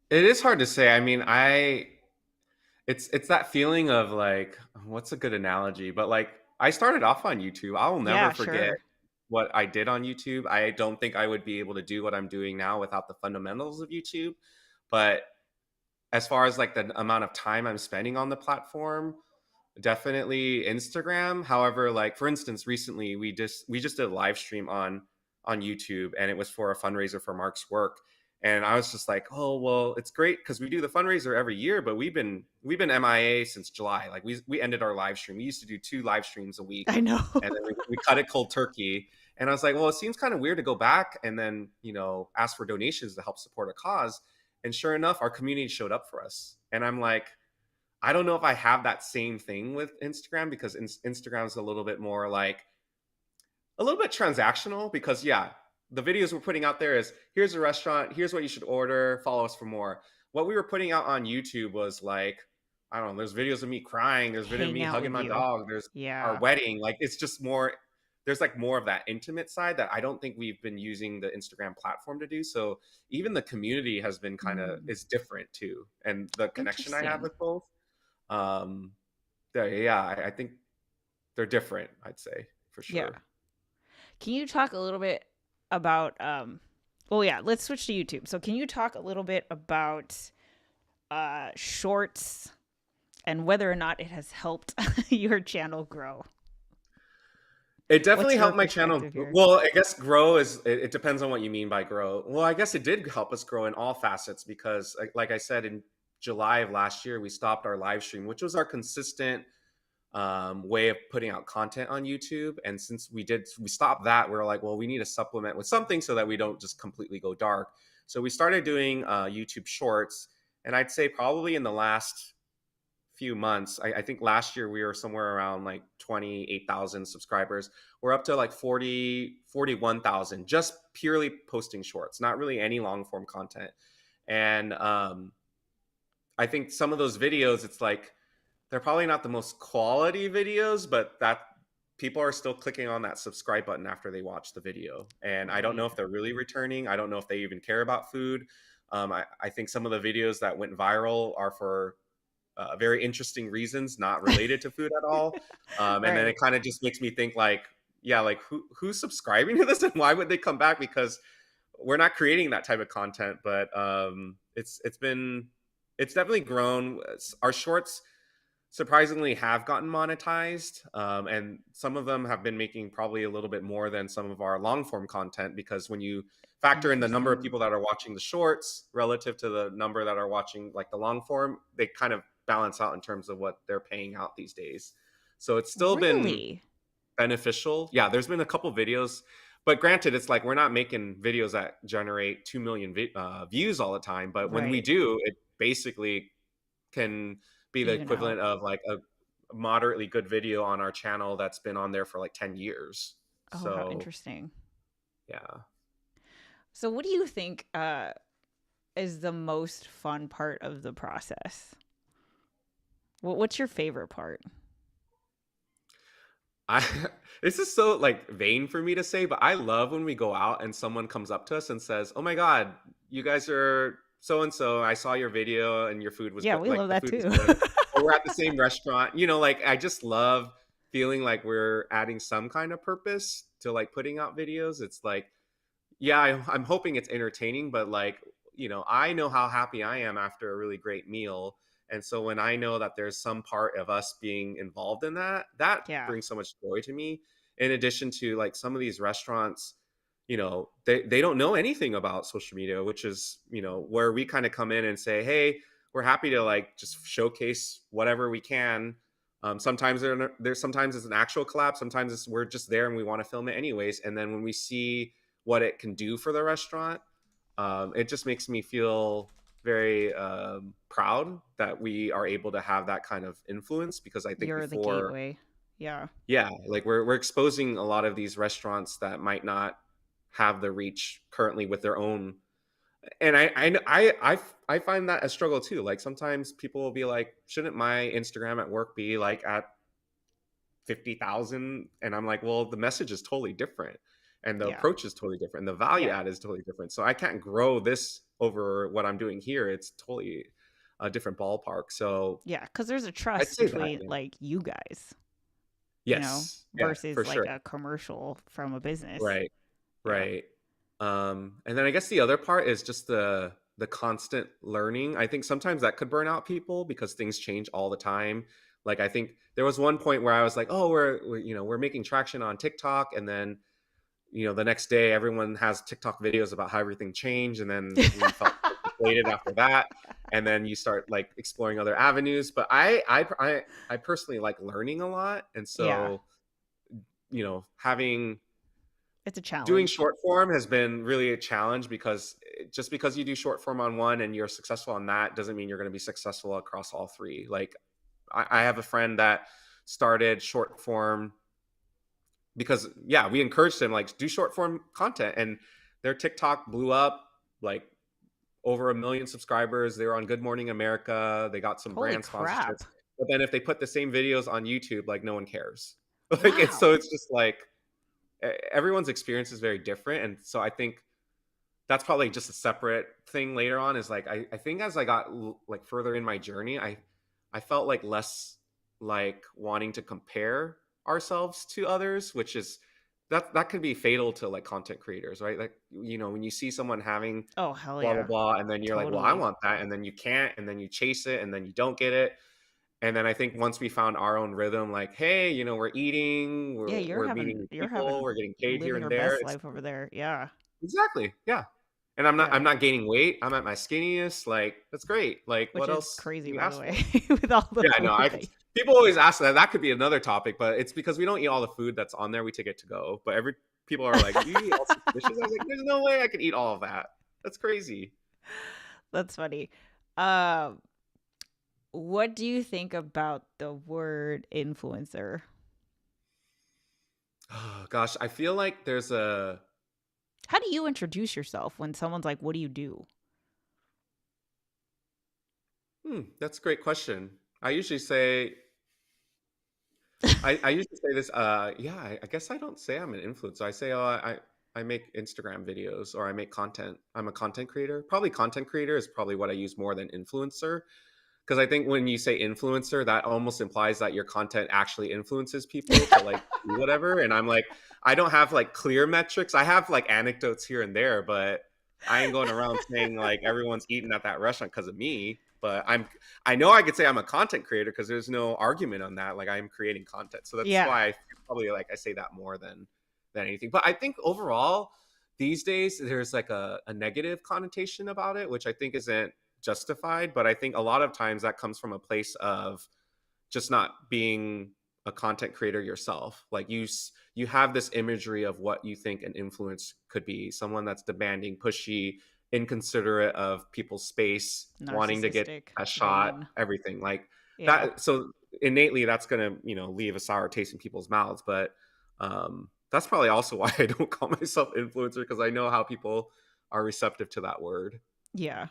It is hard to say. I mean, it's that feeling of like, what's a good analogy? But like, I started off on YouTube. I will never Yeah, forget sure. what I did on YouTube. I don't think I would be able to do what I'm doing now without the fundamentals of YouTube. But as far as like the amount of time I'm spending on the platform, definitely Instagram. However, like for instance, recently we just did a live stream on YouTube, and it was for a fundraiser for Mark's work. And I was just like, oh well, it's great because we do the fundraiser every year, but we've been MIA since July. Like we ended our live stream. We used to do 2 live streams a week, I know. and then we cut it cold turkey. And I was like, well, it seems kind of weird to go back and then ask for donations to help support a cause. And sure enough, our community showed up for us. And I'm like, I don't know if I have that same thing with Instagram because Instagram is a little bit more like a little bit transactional because yeah, the videos we're putting out there is here's a restaurant, here's what you should order, follow us for more. What we were putting out on YouTube was like, I don't know, there's videos of me crying, there's video of Hang me out hugging with my you. dog, there's our Yeah. wedding. Like it's just more, there's like more of that intimate side that I don't think we've been using the Instagram platform to do. So even the community has been kind of Mm, is different too. And the connection I have interesting. with both. Um yeah, I think they're different, I'd say, for Yeah. sure. Can you talk a little bit about well yeah, let's switch to YouTube. So can you talk a little bit about shorts and whether or not it has helped your channel grow? It What's definitely your helped my channel. perspective here? Well, I guess grow it depends on what you mean by grow. Well, I guess it did help us grow in all facets because, like I said, in July of last year, we stopped our live stream, which was our consistent way of putting out content on YouTube. And since we stopped that, we were like, well, we need to supplement with something so that we don't just completely go dark. So we started doing YouTube Shorts, and I'd say probably in the last few months. I think last year we were somewhere around like 28,000 subscribers. We're up to like 41,000 just purely posting shorts, not really any long form content. And I think some of those videos, it's like they're probably not the most quality videos, but that people are still clicking on that subscribe button after they watch the video. And I don't know Right. if they're really returning. I don't know if they even care about food. I think some of the videos that went viral are for very interesting reasons, not related to food at all. And then Right. it kind of just makes me think like, yeah, like who's subscribing to this and why would they come back? Because we're not creating that type of content, but it's definitely grown. Our shorts surprisingly have gotten monetized, and some of them have been making probably a little bit more than some of our long form content, because when you factor in the number of Interesting. people that are watching the shorts relative to the number that are watching like the long form, they kind of balance out in terms of what they're paying out these days. So it's still been Really? beneficial. Yeah, there's been a couple videos, but granted, it's like we're not making videos that generate 2 million views all the time. But when we Right. do, it basically can be the Even out. equivalent of like a moderately good video on our channel that's been on there for like 10 years. Oh, how So, interesting. yeah. So, what do you think is the most fun part of the process? What's your favorite part? I this is so like vain for me to say, but I love when we go out and someone comes up to us and says, "Oh my god, you guys are so and so. I saw your video and your food was Yeah, good. we Like love the that food was too. good." Or we're at the same restaurant. Like I just love feeling like we're adding some kind of purpose to like putting out videos. It's like, yeah, I'm hoping it's entertaining, but like, I know how happy I am after a really great meal. And so when I know that there's some part of us being involved in that, that Yeah. brings so much joy to me. In addition to like some of these restaurants, they don't know anything about social media, which is, where we kind of come in and say, hey, we're happy to like just showcase whatever we can. Sometimes there's sometimes it's an actual collab. Sometimes we're just there and we want to film it anyways. And then when we see what it can do for the restaurant, it just makes me feel very proud that we are able to have that kind of influence, because I think You're the before, gateway. Yeah. yeah, like we're exposing a lot of these restaurants that might not have the reach currently with their own. And I find that a struggle too. Like sometimes people will be like, shouldn't my Instagram at work be like at 50,000? And I'm like, well, the message is totally different and the Yeah. approach is totally different. The value Yeah. add is totally different. So I can't grow this over what I'm doing here. It's totally a different ballpark. So Yeah. Because there's a I'd trust say that. between Yeah. like you guys, Yes. Yeah, versus for like sure. a commercial from a business. Right. Yeah. Right. And then I guess the other part is just the constant learning. I think sometimes that could burn out people because things change all the time. Like I think there was one point where I was like, "Oh, we're making traction on TikTok," and then the next day everyone has TikTok videos about how everything changed, and then we felt deflated after that. And then you start like exploring other avenues. But I personally like learning a lot, and Yeah. so having It's a doing challenge. short form has been really a challenge, because just because you do short form on one and you're successful on that doesn't mean you're going to be successful across all three. Like I have a friend that started short form because, yeah, we encouraged him like do short form content, and their TikTok blew up like over 1 million subscribers. They were on Good Morning America. They got some Holy brand crap. sponsorships. But then if they put the same videos on YouTube, like no one cares. Like Wow. it's just like everyone's experience is very different. And so I think that's probably just a separate thing later on, is like I think as I got like further in my journey, I felt like less like wanting to compare ourselves to others, which is that can be fatal to like content creators, right? Like when you see someone having Oh, hell blah blah yeah. blah, and then you're like, well, I Totally. want that, and then you can't, and then you chase it, and then you don't get it. And then I think once we found our own rhythm, like, hey, we're eating, Yeah, we're meeting new you're people, having we're getting paid here living and your there. best It's life over there. Yeah. exactly, yeah. And I'm not Yeah. I'm not gaining weight. I'm at my skinniest. Like that's great. Like Which what is else crazy, can you by the ask way, for? with all the Yeah, I know. food I that people always ask that. That could be another topic, but it's because we don't eat all the food that's on there. We take it to go. But every people are like, you eat all six dishes. I was like, there's no way I could eat all of that. That's crazy. That's funny. Um, what do you think about the word influencer? Oh gosh, I feel like How do you introduce yourself when someone's like, "What do you do?" That's a great question. I usually say I usually say this. Yeah, I guess I don't say I'm an influencer. I say, oh, I make Instagram videos or I make content. I'm a content creator. Probably content creator is probably what I use more than influencer. Because I think when you say influencer, that almost implies that your content actually influences people to like do whatever. And I'm like, I don't have like clear metrics. I have like anecdotes here and there, but I ain't going around saying like everyone's eating at that restaurant because of me. But I know I could say I'm a content creator because there's no argument on that. Like I'm creating content. So that's Yeah. why I probably like I say that more than anything. But I think overall, these days there's like a negative connotation about it, which I think isn't justified, but I think a lot of times that comes from a place of just not being a content creator yourself. Like you have this imagery of what you think an influence could be, someone that's demanding, pushy, inconsiderate of people's space, wanting to get Narcissistic, a shot, vain. everything like Yeah. that. So innately that's going to, leave a sour taste in people's mouths, but that's probably also why I don't call myself influencer, because I know how people are receptive to that word. Yeah.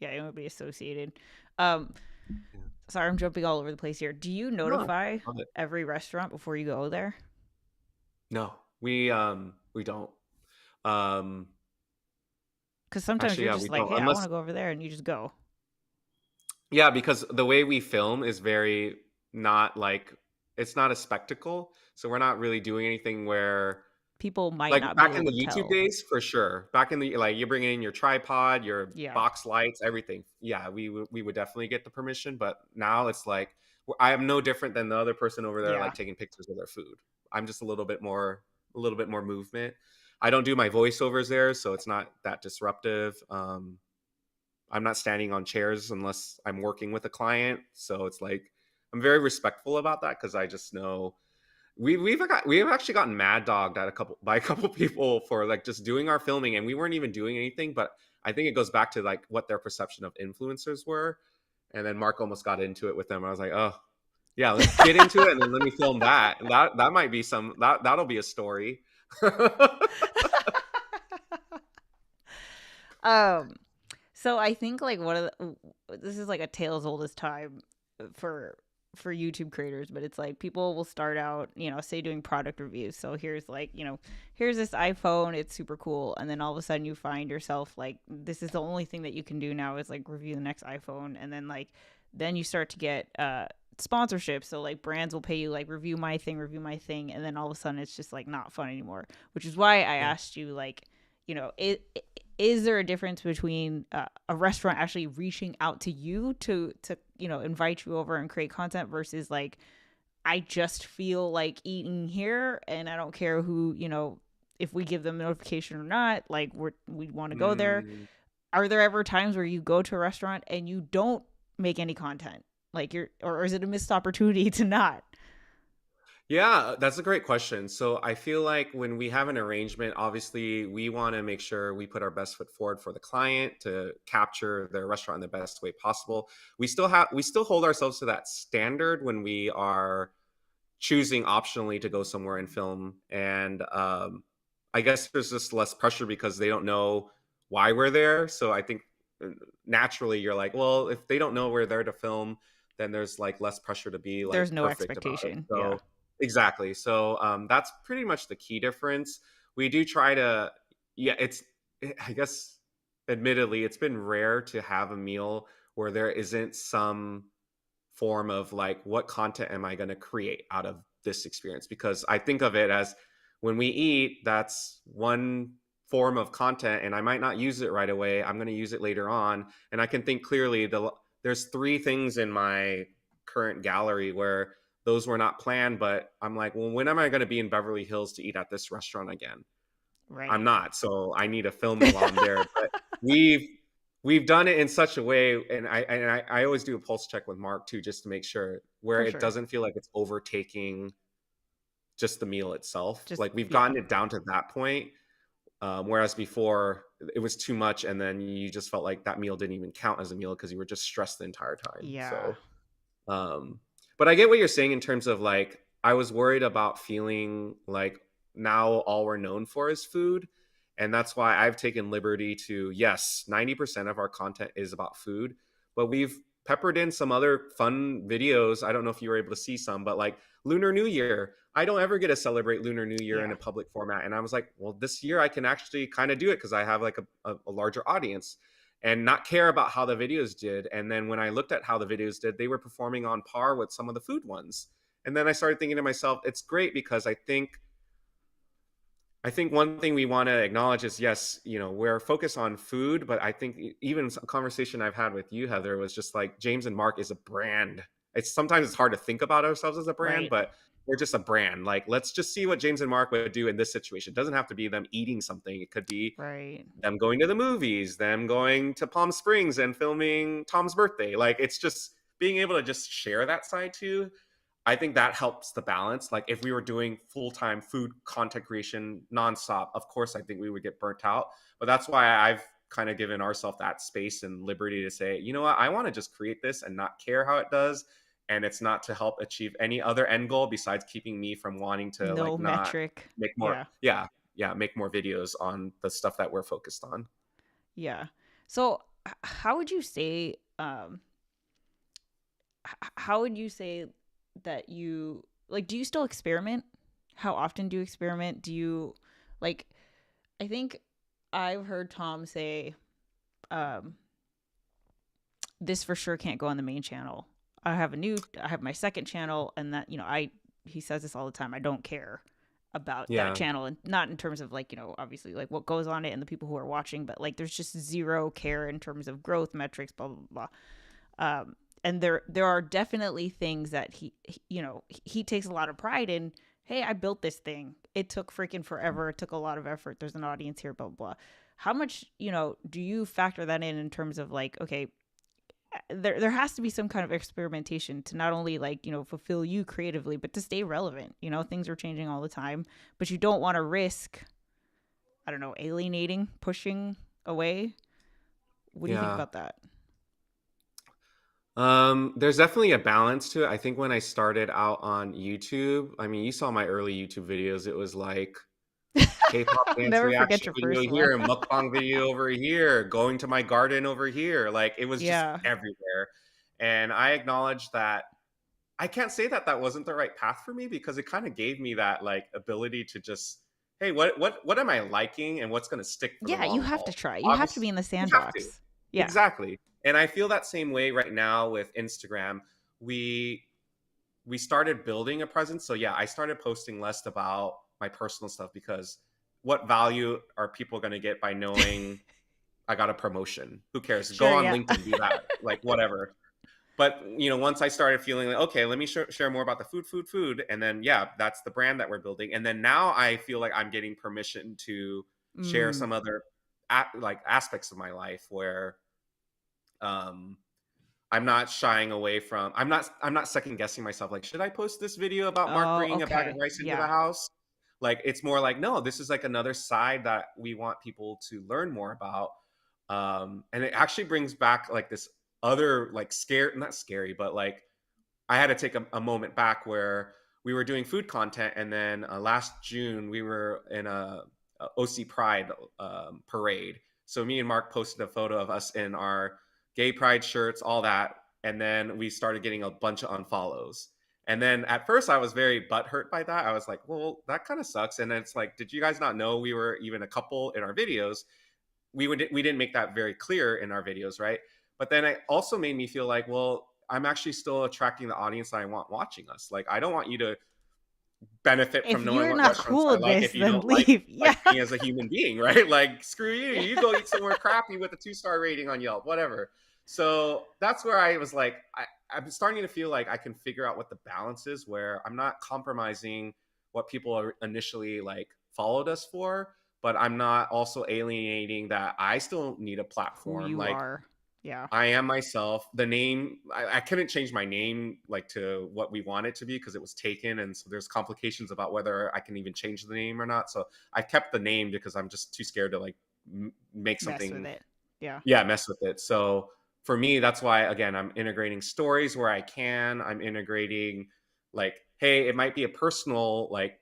Yeah, it would be associated. Um, Yeah. sorry, I'm jumping all over the place here. Do you No, I notify love it. every restaurant before you go there? No, we don't. Um, Because sometimes Actually, you're yeah, just we like, don't. hey, I want Unless, to go over there, and you just go. yeah, because the way we film is very not like it's not a spectacle. So we're not really doing anything where People might like not be back in able the to YouTube tell. days, for sure. Back in the like, you bring in your tripod, your Yeah. box lights, everything. Yeah, we would definitely get the permission. But now it's like I am no different than the other person over there, Yeah. like taking pictures of their food. I'm just a little bit more movement. I don't do my voiceovers there, so it's not that disruptive. I'm not standing on chairs unless I'm working with a client, so it's like I'm very respectful about that because I just know we've actually gotten mad dogged at a couple people for like just doing our filming, and we weren't even doing anything. But I think it goes back to like what their perception of influencers were, and then Mark almost got into it with them. I was like, oh yeah, let's get into it, and then let me film that, and that might be that'll be a story. um, so I think like one of this is like a tale as old as time for YouTube creators, but it's like people will start out, say doing product reviews. So here's like, here's this iPhone, it's super cool, and then all of a sudden you find yourself like this is the only thing that you can do now is like review the next iPhone, and then like then you start to get sponsorship. So like brands will pay you like review my thing, and then all of a sudden it's just like not fun anymore. Which is why I Yeah. asked you like, is there a difference between a restaurant actually reaching out to you to invite you over and create content versus like I just feel like eating here and I don't care who if we give them notification or not, like we want to go there. Mm. Are there ever times where you go to a restaurant and you don't make any content, like or is it a missed opportunity to not? Yeah, that's a great question. So I feel like when we have an arrangement, obviously we want to make sure we put our best foot forward for the client to capture their restaurant in the best way possible. We still hold ourselves to that standard when we are choosing optionally to go somewhere and film. And I guess there's just less pressure because they don't know why we're there. So I think uh, naturally you're like, well, if they don't know we're there to film, then there's like less pressure to be like There's no perfect about it. expectation. Yeah. So exactly. So that's pretty much the key difference. We do try to, yeah, I guess, admittedly, it's been rare to have a meal where there isn't some form of like what content am I going to create out of this experience, because I think of it as when we eat, that's one form of content and I might not use it right away, I'm going to use it later on, and I can think clearly. There's three things in my current gallery where those were not planned, but I'm like, well, when am I going to be in Beverly Hills to eat at this restaurant again? I'm Right. not, so I need to film it while I'm there. But we've we've done it in such a way, and I always do a pulse check with Mark too, just to make sure where For it sure. doesn't feel like it's overtaking just the meal itself. Just Like we've yeah. gotten it down to that point, whereas before it was too much, and then you just felt like that meal didn't even count as a meal because you were just stressed the entire time. Yeah. So um, but I get what you're saying in terms of like, I was worried about feeling like now all we're known for is food. And that's why I've taken liberty to, yes, 90% of our content is about food, but peppered in some other fun videos. I don't know if you were able to see some, but like Lunar New Year. I don't ever get to celebrate Lunar New Year in Yeah. a public format. And I was like, well, this year I can actually kind of do it because I have like a larger audience and not care about how the videos did. And then when I looked at how the videos did, they were performing on par with some of the food ones. And then I started thinking to myself, it's great because I think one thing we want to acknowledge is yes, we're focused on food, but I think even a conversation I've had with you, Heather, was just like James and Mark is a brand. It's hard to think about ourselves as a brand, Right. but we're just a brand. Like, let's just see what James and Mark would do in this situation. It doesn't have to be them eating something. It could be Right. them going to the movies, them going to Palm Springs and filming Tom's birthday. Like, it's just being able to just share that side too. I think that helps the balance. Like if we were doing full-time food content creation nonstop, of course I think we would get burnt out. But that's why I've kind of given ourselves that space and liberty to say, you know what, I want to just create this and not care how it does. And it's not to help achieve any other end goal besides keeping me from wanting to No like not metric. make more, Yeah. make more videos on the stuff that we're focused on. Yeah. So how would you say how would you say that you like do you still experiment? How often do you experiment? Do you like I think I've heard Tom say um this for sure can't go on the main channel. I have my second channel and that, I he says this all the time. I don't care about that Yeah. channel and not in terms of like, obviously like what goes on it and the people who are watching, but like there's just zero care in terms of growth metrics, blah blah blah. And there are definitely things that he takes a lot of pride in. Hey, I built this thing. It took freaking forever. It took a lot of effort. There's an audience here, blah blah. How much do you factor that in terms of like, okay, there has to be some kind of experimentation to not only like fulfill you creatively but to stay relevant. Things are changing all the time, but you don't want to risk, I don't know, alienating, pushing away. What do you think Yeah. about that? There's definitely a balance to it. I think when I started out on YouTube, I mean, you saw my early YouTube videos. It was like K-pop I'll dance never forget reaction your video first one. here, mukbang video over here, going to my garden over here. Like it was just Yeah. everywhere. And I acknowledge that I can't say that that wasn't the right path for me because it kind of gave me that like ability to just, hey, what am I liking and what's going to stick for the Yeah, you long have to haul? try. You have to Obviously, be in the you have to. sandbox. Yeah. Exactly. And I feel that same way right now with Instagram. We we started building a presence. So yeah, I started posting less about my personal stuff because what value are people going to get by knowing I got a promotion? Who cares? Go Sure, on yeah. LinkedIn, do that, like whatever. But once I started feeling like, okay, let me share more about the food, and then yeah, that's the brand that we're building. And then now I feel like I'm getting permission to share Mm. some other like aspects of my life where um I'm not shying away from I'm not second guessing myself like should I post this video about Mark Oh, bringing a bag of okay. rice into the Yeah. house? Like it's more like no, this is like another side that we want people to learn more about. And it actually brings back like this other like scare not scary but like I had to take a moment back where we were doing food content, and then last June we were in a OC Pride parade. So me and Mark posted a photo of us in our gay pride shirts, all that, and then we started getting a bunch of unfollows. And then at first I was very butthurt by that. I was like, well, that kind of sucks. And then it's like, did you guys not know we were even a couple in our videos? We didn't make that very clear in our videos, right? But then it also made me feel like, well, I'm actually still attracting the audience that I want watching us. Like, I don't want you to benefit If from knowing you're what not restaurants cool I with like this, if you then don't like leave. Yeah. me as a human being, right? Like, screw you. Yeah. You go eat somewhere crappy with a 2-star rating on Yelp, whatever. So that's where I was like, I'm starting to feel like I can figure out what the balance is, where I'm not compromising what people are initially like followed us for, but I'm not also alienating that I still need a Who platform. you Like are. Yeah. I am myself. The name, I couldn't change my name like to what we want it to be because it was taken. And so there's complications about whether I can even change the name or not. So I kept the name because I'm just too scared to like make Mess with something, it. Yeah. yeah, mess with it. So for me, that's why, again, I'm integrating stories where I can. I'm integrating like, hey, it might be a personal like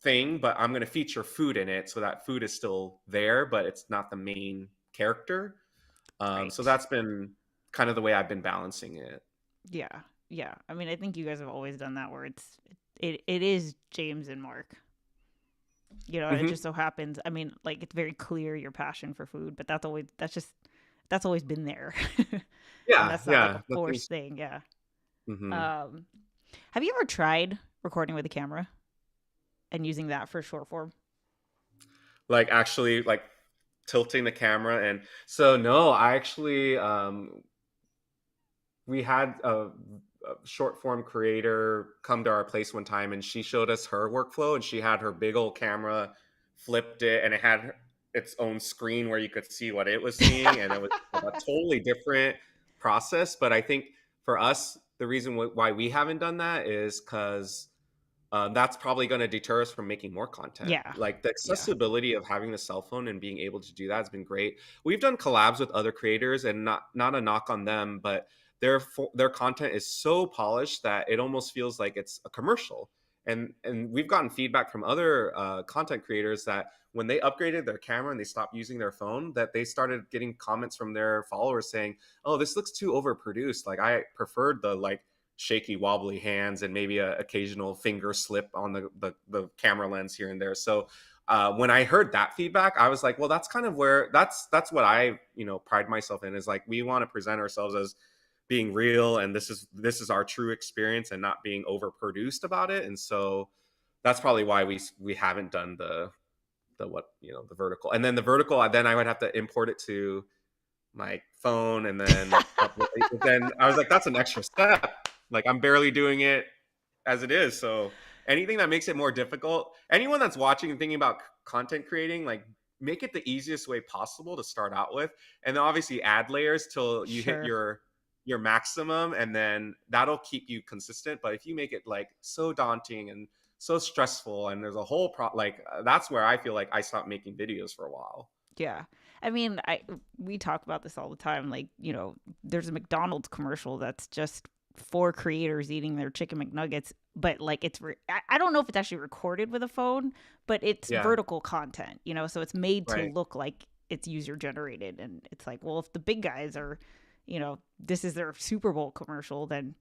thing, but I'm going to feature food in it so that food is still there, but it's not the main character. So Right. that's been kind of the way I've been balancing it. Yeah. Yeah. I mean, I think you guys have always done that where it is James and Mark. It Hmm. just so happens. I mean, like it's very clear your passion for food, but that's always been there. And Yeah, that's not like yeah. a forced Nothing's. thing. Yeah. Hmm. Um have you ever tried recording with a camera and using that for short form? Like actually, like tilting the camera, and so no, I actually we had a short form creator come to our place one time, and she showed us her workflow, and she had her big old camera, flipped it, and it had its own screen where you could see what it was seeing, and it was a totally different process. But I think for us, the reason why we haven't done that is because that's probably going to deter us from making more content. Yeah. Like the Yeah. accessibility of having the cell phone and being able to do that has been great. We've done collabs with other creators, and not a knock on them, but their content is so polished that it almost feels like it's a commercial. And we've gotten feedback from other content creators that when they upgraded their camera and they stopped using their phone, that they started getting comments from their followers saying, "Oh, this looks too overproduced. Like I preferred the like shaky wobbly hands and maybe a occasional finger slip on the camera lens here and there." So when I heard that feedback, I was like, well, that's kind of where that's what I pride myself in, is like we want to present ourselves as being real, and this is our true experience and not being overproduced about it. And so that's probably why we haven't done the what the vertical. And then the vertical, then I would have to import it to my phone and then upload. Then I was like, that's an extra step. Like I'm barely doing it as it is. So anything that makes it more difficult, anyone that's watching and thinking about content creating, like make it the easiest way possible to start out with, and then obviously add layers till you hit Sure. your maximum, and then that'll keep you consistent. But if you make it like so daunting and so stressful, and there's a whole that's where I feel like I stopped making videos for a while. Yeah. I mean, I we talk about this all the time. Like, there's a McDonald's commercial that's just for creators eating their chicken McNuggets, but like I don't know if it's actually recorded with a phone, but it's Yeah. vertical content, so it's made to Right. look like it's user generated. And it's like, well, if the big guys are, this is their Super Bowl commercial, then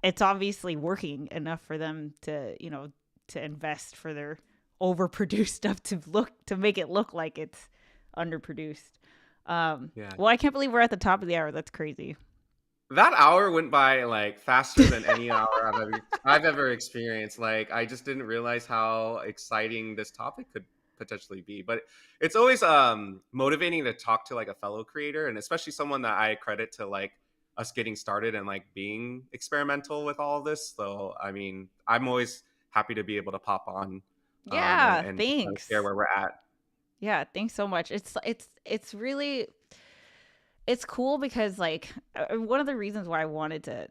it's obviously working enough for them to invest for their overproduced stuff to make it look like it's underproduced. Yeah. Well, I can't believe we're at the top of the hour. That's crazy. That hour went by like faster than any hour I've ever experienced. Like I just didn't realize how exciting this topic could potentially be. But it's always motivating to talk to like a fellow creator, and especially someone that I credit to like us getting started and like being experimental with all of this. So I mean, I'm always happy to be able to pop on Yeah, and just kind of share thanks. where we're at. Yeah, thanks so much. It's really it's cool because like one of the reasons why I wanted to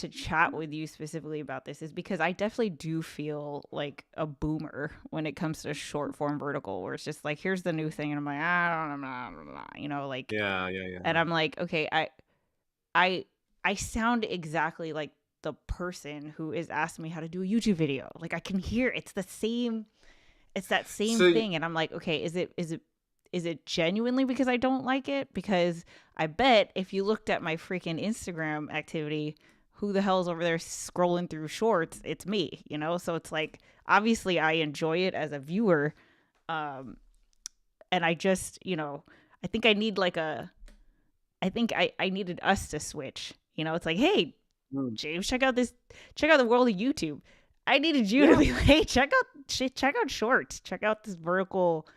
chat with you specifically about this is because I definitely do feel like a boomer when it comes to short form vertical, where it's just like here's the new thing and I'm like I don't know, like, Yeah, yeah, yeah. and I'm like, okay, I I sound exactly like the person who is asking me how to do a YouTube video. Like I can hear it's that same So thing, and I'm like, okay, is it genuinely because I don't like it? Because I bet if you looked at my freaking Instagram activity, who the hell's over there scrolling through shorts? It's me. So it's like obviously I enjoy it as a viewer, um, and I just I think I need like I think I needed us to switch. It's like, hey, mm, James, check out the world of YouTube. I needed you to yeah, be like, hey, check out shorts, check out this vertical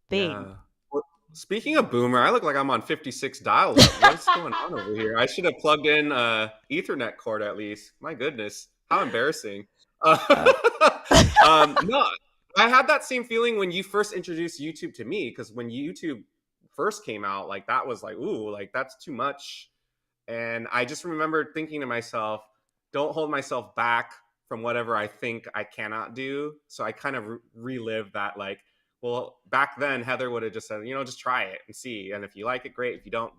thing. yeah. Well, speaking of boomer, I look like I'm on 56 dial up. What's going on over here? I should have plugged in Ethernet cord at least. My goodness, how embarrassing. Uh, Uh, no, I had that same feeling when you first introduced YouTube to me, because when YouTube first came out, like that was like, ooh, like that's too much. And I just remember thinking to myself, don't hold myself back from whatever I think I cannot do. So I kind of relived that, like, well, back then, Heather would have just said, just try it and see. And if you like it, great. If you don't.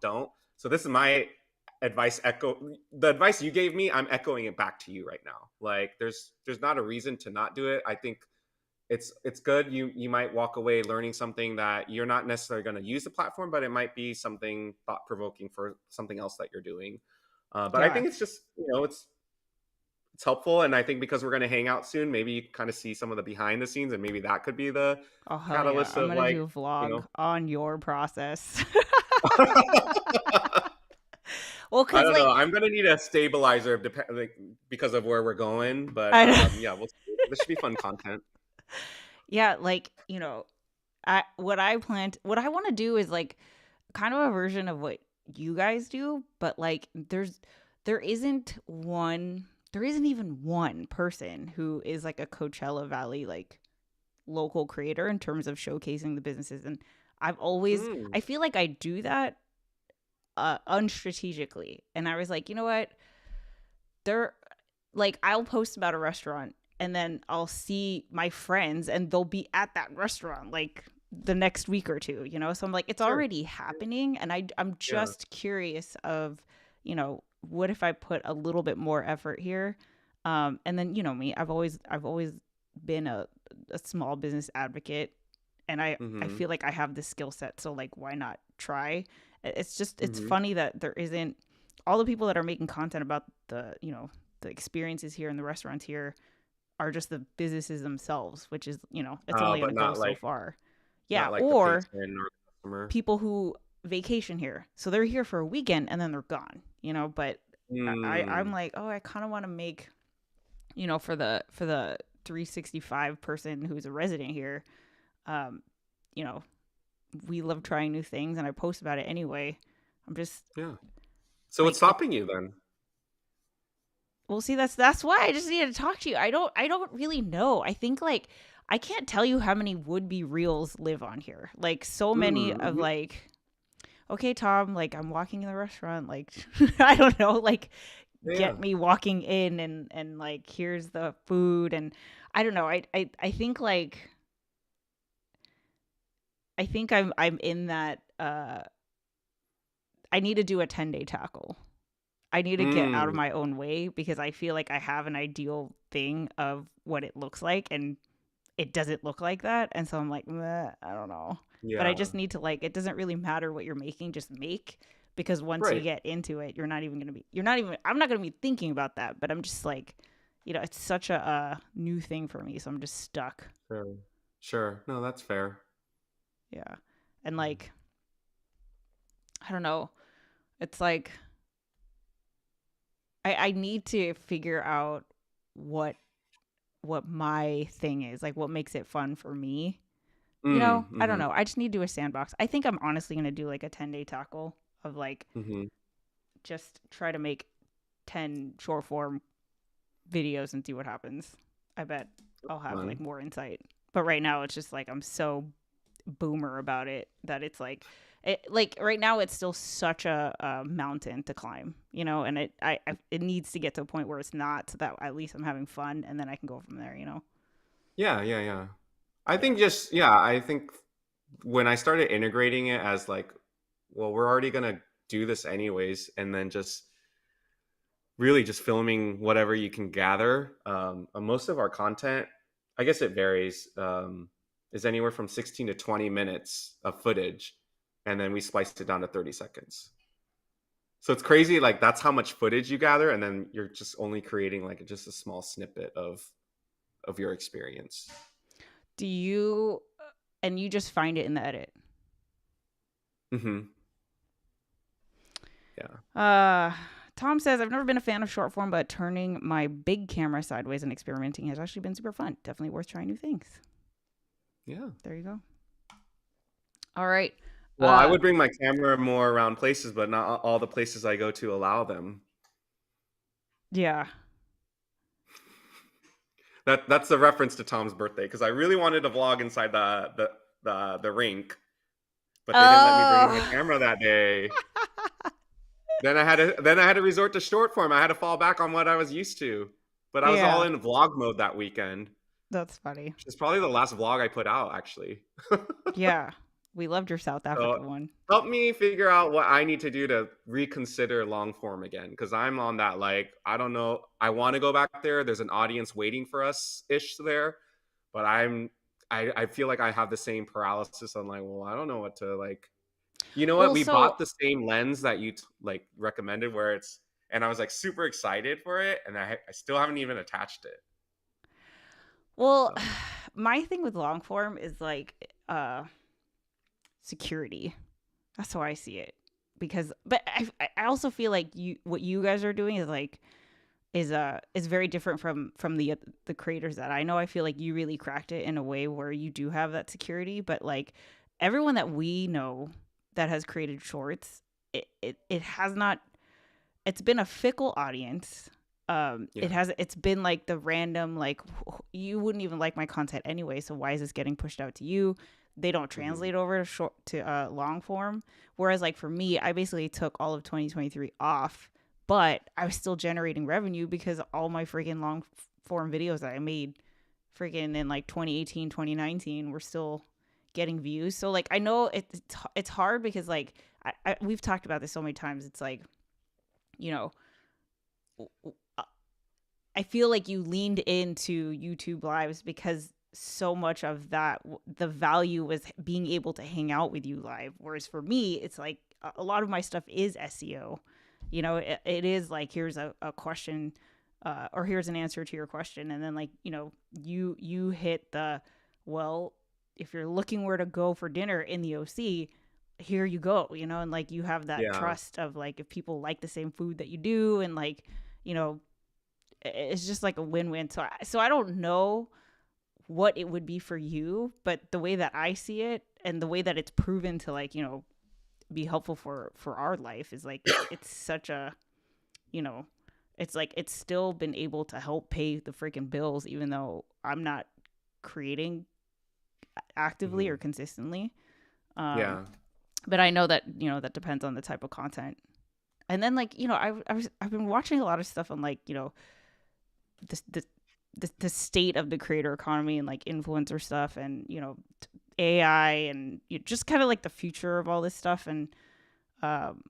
So this is my advice. The advice you gave me, I'm echoing it back to you right now. Like, there's not a reason to not do it. I think it's good. You might walk away learning something that you're not necessarily going to use the platform, but it might be something thought provoking for something else that you're doing. But I Yeah. think it's just, it's helpful, and I think because we're going to hang out soon, maybe you kind of see some of the behind the scenes, and maybe that could be the Oh hell yeah! catalyst I'm of gonna like, do a you vlog know. on your process. Well, I cause don't know. like I'm gonna need a stabilizer like, because of where we're going, but I know. yeah, we'll see. This should be fun content. Yeah, like what I want to do is like kind of a version of what you guys do, but like there isn't one there isn't even one person who is like a Coachella Valley like local creator in terms of showcasing the businesses. And Mm. I feel like I do that unstrategically. And I was like, you know what? There like I'll post about a restaurant and then I'll see my friends and they'll be at that restaurant like the next week or two, you know? So I'm like, it's Sure. already happening. And I'm Yeah. just curious of, what if I put a little bit more effort here? And then, me, I've always been a small business advocate and I Mm-hmm. feel like I have the skill set. So like, why not try? It's Mm-hmm. funny that there isn't all the people that are making content about the experiences here and the restaurants here are just the businesses themselves, which is, it's only going But to go so far. Yeah. not like the Or patron or customer. people who vacation here. So they're here for a weekend and then they're gone, but I'm Mm. like, oh, I kind of want to make, for the 365 person who's a resident here, um, you know, we love trying new things and I post about it anyway. I'm just Yeah. So what's like it. stopping you then? Well, see, that's why I just needed to talk to you. I don't really know. I think like I can't tell you how many would be reels live on here. Like so many of Mm-hmm. like, okay, Tom, like I'm walking in the restaurant, like I don't know, like Yeah. get me walking in and like here's the food and I don't know. I think like I think I'm in that I need to do a 10-day tackle. I need to get out of Mm. my own way because I feel like I have an ideal thing of what it looks like and it doesn't look like that. And so I'm like, meh, I don't know. But I Yeah. just need to like, it doesn't really matter what you're making, just make because once you Right. get into it, you're not even, I'm not going to be thinking about that. But I'm just like, it's such a new thing for me. So I'm just stuck. Sure. Sure. No, that's fair. Yeah. And like, I don't know. It's like, I need to figure out what what my thing is, like what makes it fun for me. I don't Mm-hmm. know. I just need to do a sandbox. I think I'm honestly going to do like a 10-day tackle of like Mm-hmm. just try to make 10 short form videos and see what happens. I bet I'll have like Fun. more insight. But right now it's just like I'm so boomer about it that it's like right now it's still such a mountain to climb, and it needs to get to a point where it's not so that at least I'm having fun and then I can go from there. Yeah, yeah, yeah. Yeah. I think when I started integrating it as like, well, we're already gonna do this anyways, and then just really just filming whatever you can gather. Most of our content, I guess it varies, is anywhere from 16 to 20 minutes of footage, and then we spliced it down to 30 seconds. So it's crazy, like that's how much footage you gather, and then you're just only creating like just a small snippet of your experience. Do you and you just find it in the edit? Hmm. Yeah. Uh, Tom says, I've never been a fan of short form, but turning my big camera sideways and experimenting has actually been super fun. Definitely worth trying new things. Yeah. There you go. All right. Well, I would bring my camera more around places, but not all the places I go to allow them. Yeah. That's the reference to Tom's birthday because I really wanted to vlog inside the rink, but they didn't let me bring in my Oh, camera that day. Then I had to resort to short form. I had to fall back on what I was used to. But I was all yeah. in vlog mode that weekend. That's funny. It's probably the last vlog I put out, actually. Yeah. We loved your South So Africa one. help me figure out what I need to do to reconsider long form again. Because I'm on that, like, I don't know. I want to go back there. There's an audience waiting for us ish there. But I feel like I have the same paralysis. I'm like, well, I don't know what to like. You know what? Well, We so bought the same lens that you like recommended, where it's, and I was like super excited for it, and I still haven't even attached it. well, So my thing with long form is like security. That's how I see it. Because but I also feel like what you guys are doing is like is very different from the creators that I know. I feel like you really cracked it in a way where you do have that security, but like everyone that we know that has created shorts, it has not, it's been a fickle audience. yeah. It's been like the random, like, you wouldn't even like my content anyway, so why is this getting pushed out to you? They don't Hmm. translate over to short to long form. Whereas like for me, I basically took all of 2023 off, but I was still generating revenue because all my freaking long form videos that I made freaking in like 2018, 2019 were still getting views. So like I know it's hard because like we've talked about this so many times. It's like, you know, I feel like you leaned into YouTube lives because so much of that, the value was being able to hang out with you live. Whereas for me, it's like a lot of my stuff is SEO. You know, it is like, here's a question, or here's an answer to your question. And then like, you know, you hit the, well, if you're looking where to go for dinner in the OC, here you go, you know, and like you have that Yeah. trust of like, if people like the same food that you do, and like, you know, it's just like a win-win. So I don't know what it would be for you, but the way that I see it and the way that it's proven to, like, you know, be helpful for our life is like it's such a, you know, it's like it's still been able to help pay the freaking bills even though I'm not creating actively or Hmm. consistently. Um Yeah. but I know that, you know, that depends on the type of content. And then like, you know, I've been watching a lot of stuff on like, you know, the the the state of the creator economy and like influencer stuff, and you know, AI, and just kind of like the future of all this stuff. And um,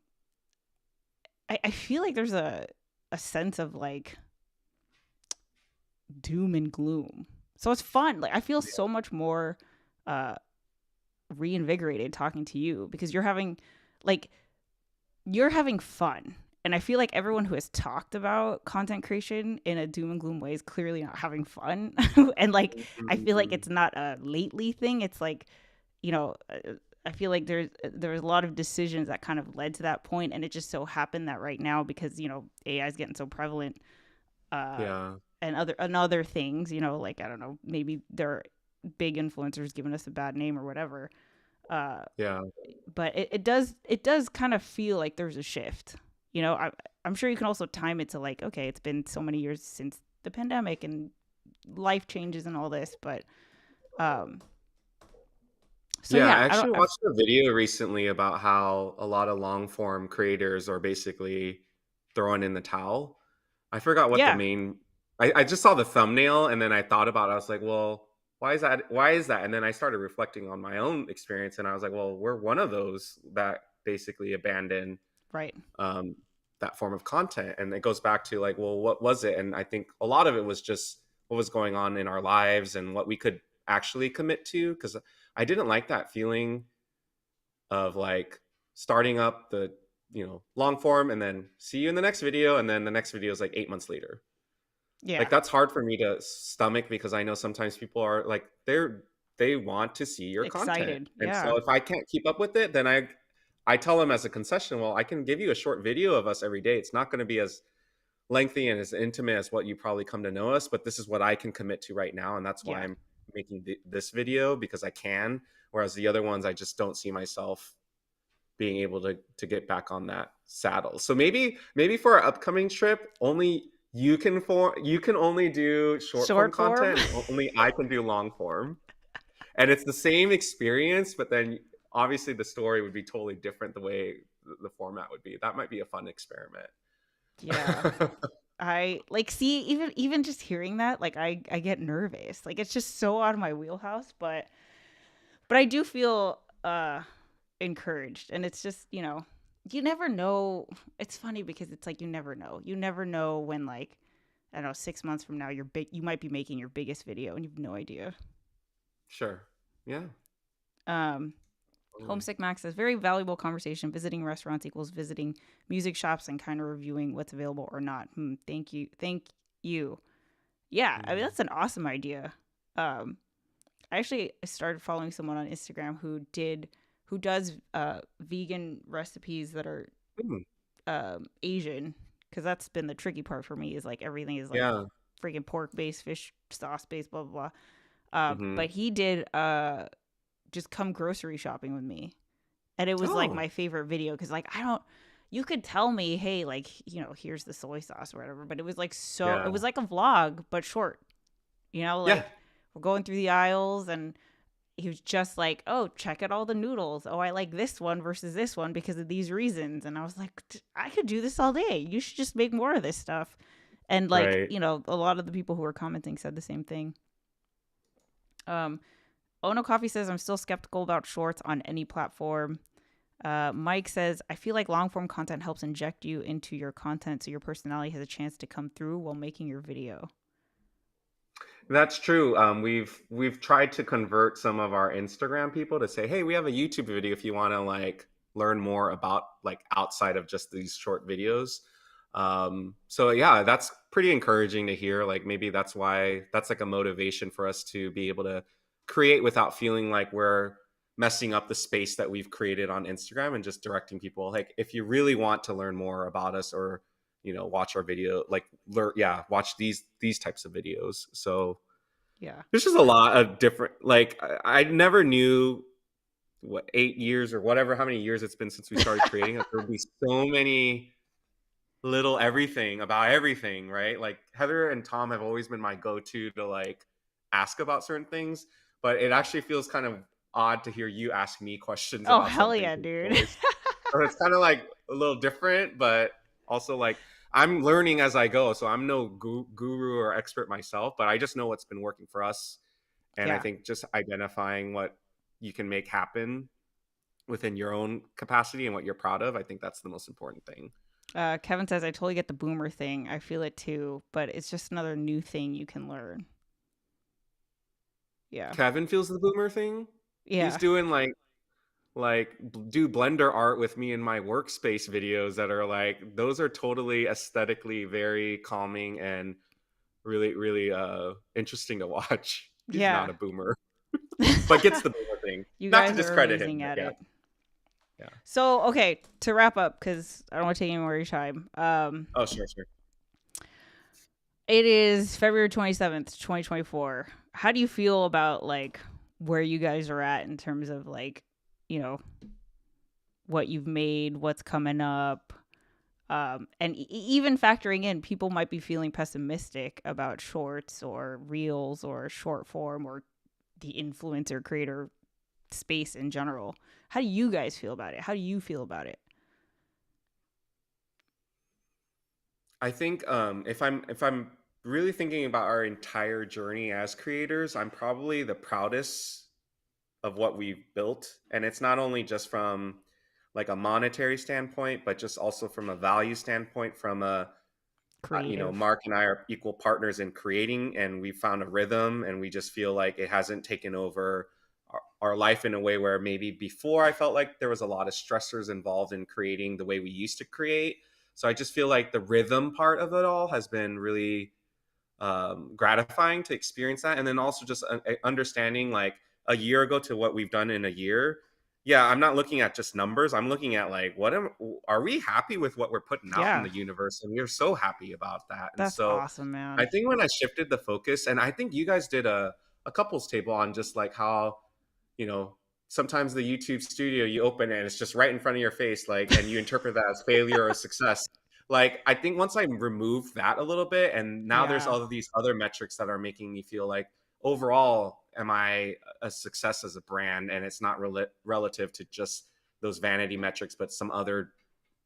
I feel like there's a sense of like doom and gloom. So it's fun. Like I feel so much more uh, reinvigorated talking to you because like you're having fun. And I feel like everyone who has talked about content creation in a doom and gloom way is clearly not having fun. And like, I feel like Mhm. it's not a lately thing. It's like, you know, I feel like there's a lot of decisions that kind of led to that point, and it just so happened that right now, because you know AI is getting so prevalent, uh, Yeah. and other things, you know, like I don't know, maybe there are big influencers giving us a bad name or whatever. Uh, Yeah. but it does kind of feel like there's a shift. You know, I'm sure you can also time it to like, okay, it's been so many years since the pandemic and life changes and all this, but um, so Yeah, I yeah, I don't. actually watched a video recently about how a lot of long form creators are basically throwing in the towel. I forgot what the Yeah, main, I just saw the thumbnail and then I thought about it. I was like, well, why is that? Why is that? And then I started reflecting on my own experience and I was like, well, we're one of those that basically abandoned right. um, that form of content. And it goes back to like, well, what was it? And I think a lot of it was just what was going on in our lives and what we could actually commit to. Because I didn't like that feeling of like starting up the long form and then see you in the next video and then the next video is like 8 months later. Yeah, Like that's hard for me to stomach because I know sometimes people are like they want to see your content. excited. And Yeah, so if I can't keep up with it, then I tell them as a concession, well, I can give you a short video of us every day. It's not going to be as lengthy and as intimate as what you probably come to know us, but this is what I can commit to right now and that's why yeah, I'm making this video because I can, whereas the other ones I just don't see myself being able to get back on that saddle. So maybe for our upcoming trip, only you can only do short form short form. content and only I can do long form. And it's the same experience, but then obviously the story would be totally different the way the format would be. That might be a fun experiment. Yeah, I like, see, even just hearing that, like I get nervous. Like it's just so out of my wheelhouse, but I do feel encouraged, and it's just, you know, you never know. It's funny because it's like you never know when, like, I don't know, 6 months from now you might be making your biggest video and you have no idea. Sure. Yeah. Um, Totally. Homesick Max says very valuable conversation. Visiting restaurants equals visiting music shops and kind of reviewing what's available or not. Thank you. Thank you. Yeah, I mean Mm. that's an awesome idea. Um, I actually started following someone on Instagram who does vegan recipes that are Mm. Asian, because that's been the tricky part for me is like everything is like Yeah. freaking pork based, fish sauce based, blah blah blah. Hmm. But he did just come grocery shopping with me, and it was like Oh, my favorite video because like I don't. You could tell me, hey, like here's the soy sauce or whatever, but it was like it yeah. was like a vlog but short. Yeah. Like we're going through the aisles and he was just like, "Oh, check out all the noodles. Oh, I like this one versus this one because of these reasons." And I was like, "I could do this all day. You should just make more of this stuff." And like, Right. a lot of the people who were commenting said the same thing. Um, Ono Coffee says, "I'm still skeptical about shorts on any platform." Mike says, "I feel like long form content helps inject you into your content so your personality has a chance to come through while making your video." That's true. We've tried to convert some of our Instagram people to say, "Hey, we have a YouTube video if you want to like learn more about like outside of just these short videos." So yeah, that's pretty encouraging to hear. Like maybe that's why that's like a motivation for us to be able to create without feeling like we're messing up the space that we've created on Instagram and just directing people like if you really want to learn more about us or watch our video like learn yeah watch these types of videos. So Yeah. there's just a lot of different like I never knew what 8 years or whatever how many years it's been since we started creating that there would be so many little everything about everything, right? Like Heather and Tom have always been my go-to to like ask about certain things, but it actually feels kind of odd to hear you ask me questions Oh, about hell something. yeah, dude. So it's kind of like a little different, but also like I'm learning as I go. So I'm no guru or expert myself, but I just know what's been working for us. And I Yeah. think just identifying what you can make happen within your own capacity and what you're proud of, I think that's the most important thing. Kevin says, I totally get the boomer thing. I feel it too, but it's just another new thing you can learn. Yeah. Kevin feels the boomer thing. He's Yeah. doing do blender art with me in my workspace videos that are like those are totally aesthetically very calming and really really interesting to watch. He's not Yeah. a boomer, but gets the boomer thing. You Not to guys are discredit him, amazing but at yeah, it. yeah. So, okay, to wrap up, because I don't want to take any more of your time. Oh, sure, sure. It is February 27th, 2024. How do you feel about like where you guys are at in terms of like, you know, what you've made, what's coming up? And even factoring in, people might be feeling pessimistic about shorts or reels or short form or the influencer creator space in general. How do you guys feel about it? How do you feel about it? I think if I'm really thinking about our entire journey as creators, I'm probably the proudest of what we've built, and it's not only just from like a monetary standpoint, but just also from a value standpoint. From a Creative. Mark and I are equal partners in creating, and we found a rhythm, and we just feel like it hasn't taken over our life in a way where maybe before I felt like there was a lot of stressors involved in creating the way we used to create. So I just feel like the rhythm part of it all has been really gratifying to experience that, and then also just understanding like a year ago to what we've done in a year. Yeah, I'm not looking at just numbers. I'm looking at like are we happy with what we're putting out in Yeah, the universe, and we're so happy about that. And that's so awesome, I man. think when I shifted the focus, and I think you guys did a couples table on just like how you know sometimes the YouTube studio you open it and it's just right in front of your face, like, and you interpret that as failure or success. Like I think once I removed that a little bit, and now there's Yeah. all of these other metrics that are making me feel like overall, am I a success as a brand? And it's not relative to just those vanity metrics, but some other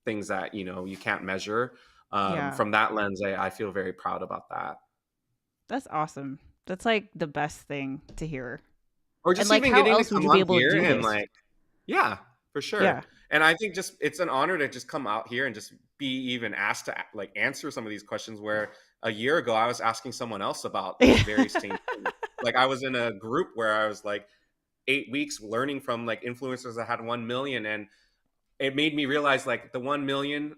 things that you can't measure. Yeah. From that lens, I feel very proud about that. That's awesome. That's like the best thing to hear. Or And just like even how getting to else would come you be on able to here do and this? like, yeah, for sure. Yeah. And I think just it's an honor to just come out here and just be even asked to like answer some of these questions where a year ago I was asking someone else about these very same things. Like I was in a group where I was like 8 weeks learning from like influencers that had 1 million, and it made me realize like the 1 million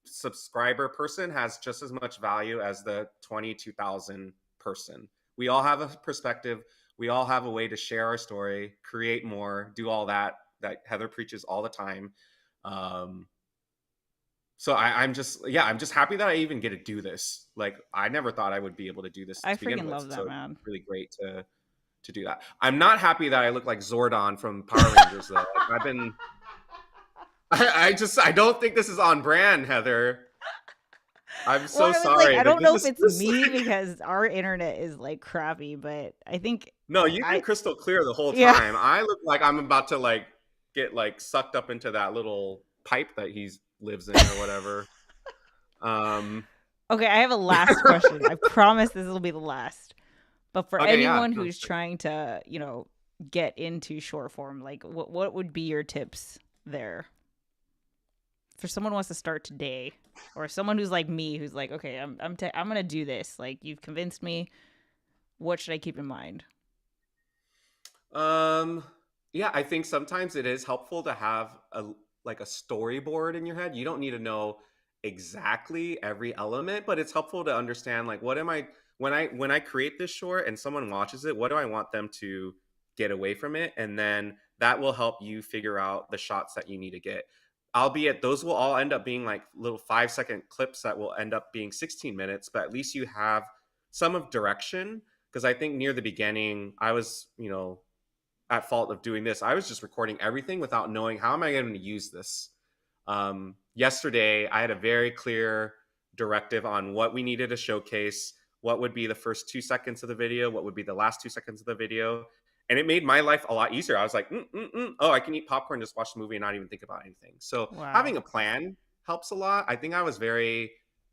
subscriber person has just as much value as the 22,000 person. We all have a perspective. We all have a way to share our story, create more, do all that Heather preaches all the time. Um, so I'm just, yeah, I'm just happy that I even get to do this. Like I never thought I would be able to do this I to begin freaking with. love So that, it's man. really great to do that. I'm not happy that I look like Zordon from Power Rangers though. Like, I've been I don't think this is on brand, Heather. I'm Well, so I was like, sorry. I Like don't know if this it's is me because our internet is like crappy, but I think no, you've been I, crystal clear the whole yeah. time. I look like I'm about to like get like sucked up into that little pipe that he lives in or whatever. Um Okay, I have a last question. I promise this will be the last. But for okay, yeah. anyone No, who's trying to, get into short form, like what would be your tips there? For someone who wants to start today, or someone who's like me, who's like, okay, I'm gonna do this. Like you've convinced me. What should I keep in mind? Um, yeah, I think sometimes it is helpful to have a storyboard in your head. You don't need to know exactly every element, but it's helpful to understand like what am I when I create this short and someone watches it, what do I want them to get away from it? And then that will help you figure out the shots that you need to get. Albeit those will all end up being like little 5-second clips that will end up being 16 minutes, but at least you have some of direction because I think near the beginning I was, at fault of doing this. I was just recording everything without knowing how am I going to use this. Yesterday, I had a very clear directive on what we needed to showcase, what would be the first 2 seconds of the video, what would be the last 2 seconds of the video. And it made my life a lot easier. I was like, oh, I can eat popcorn, just watch the movie and not even think about anything. So Wow. having a plan helps a lot. I think I was very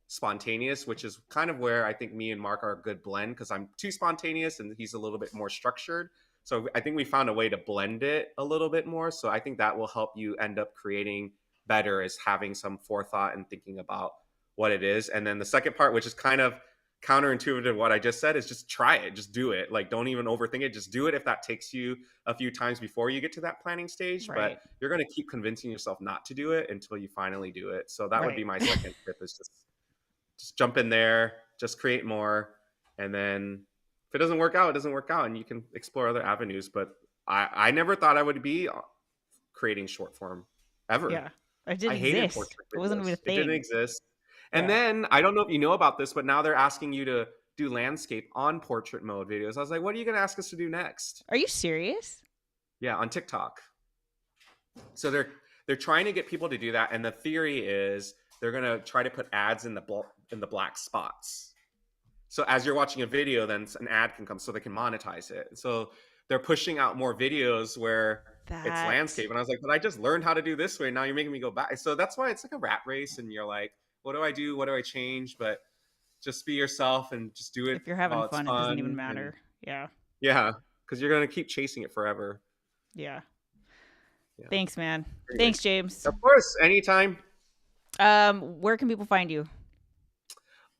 spontaneous, which is kind of where I think me and Mark are a good blend because I'm too spontaneous and he's a little bit more structured. So I think we found a way to blend it a little bit more. So I think that will help you end up creating better is having some forethought and thinking about what it is. And then the second part, which is kind of counterintuitive to what I just said, is just try it, just do it. Like don't even overthink it, just do it if that takes you a few times before you get to that planning stage. But Right. you're going to keep convincing yourself not to do it until you finally do it. So that would be Right. my second tip is just jump in there, just create more, and then if it doesn't work out, it doesn't work out, and you can explore other avenues. But I never thought I would be creating short form ever. Yeah. It I didn't hated exist. portrait It wasn't videos. even a It didn't thing. exist. And Yeah. then I don't know if you know about this, but now they're asking you to do landscape on portrait mode videos. I was like, what are you going to ask us to do next? Are you serious? Yeah, on TikTok. So they're trying to get people to do that, and the theory is they're going to try to put ads in the black spots. So as you're watching a video, then an ad can come so they can monetize it. So they're pushing out more videos where it's That landscape. And I was like, but I just learned how to do this way. Now you're making me go back. So that's why it's like a rat race. And you're like, what do I do? What do I change? But just be yourself and just do it if you're having while it's fun, it doesn't even fun. And matter. Yeah. yeah, because you're going to keep chasing it forever. Yeah. Yeah. Thanks, man. Anyway, Thanks, James. of course, anytime. Where can people find you?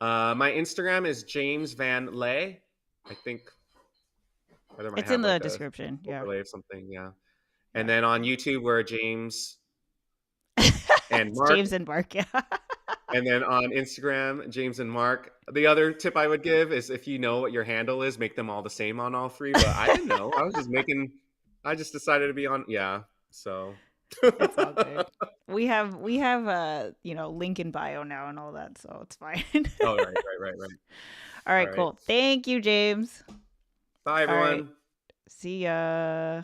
My Instagram is James Van Lay. I think whether might It's have in the like a description. Yeah. overlay of something. Yeah. Yeah. And then on YouTube, we're James and It's Mark. James and Mark. Yeah. And then on Instagram, James and Mark. The other tip I would give is if you know what your handle is, make them all the same on all three. But I didn't know. I just decided to be on. Yeah. So It's all good. We have link in bio now and all that, so it's fine. Oh, right. All right, All right. cool. Thank you, James. Bye, All right. everyone. See ya.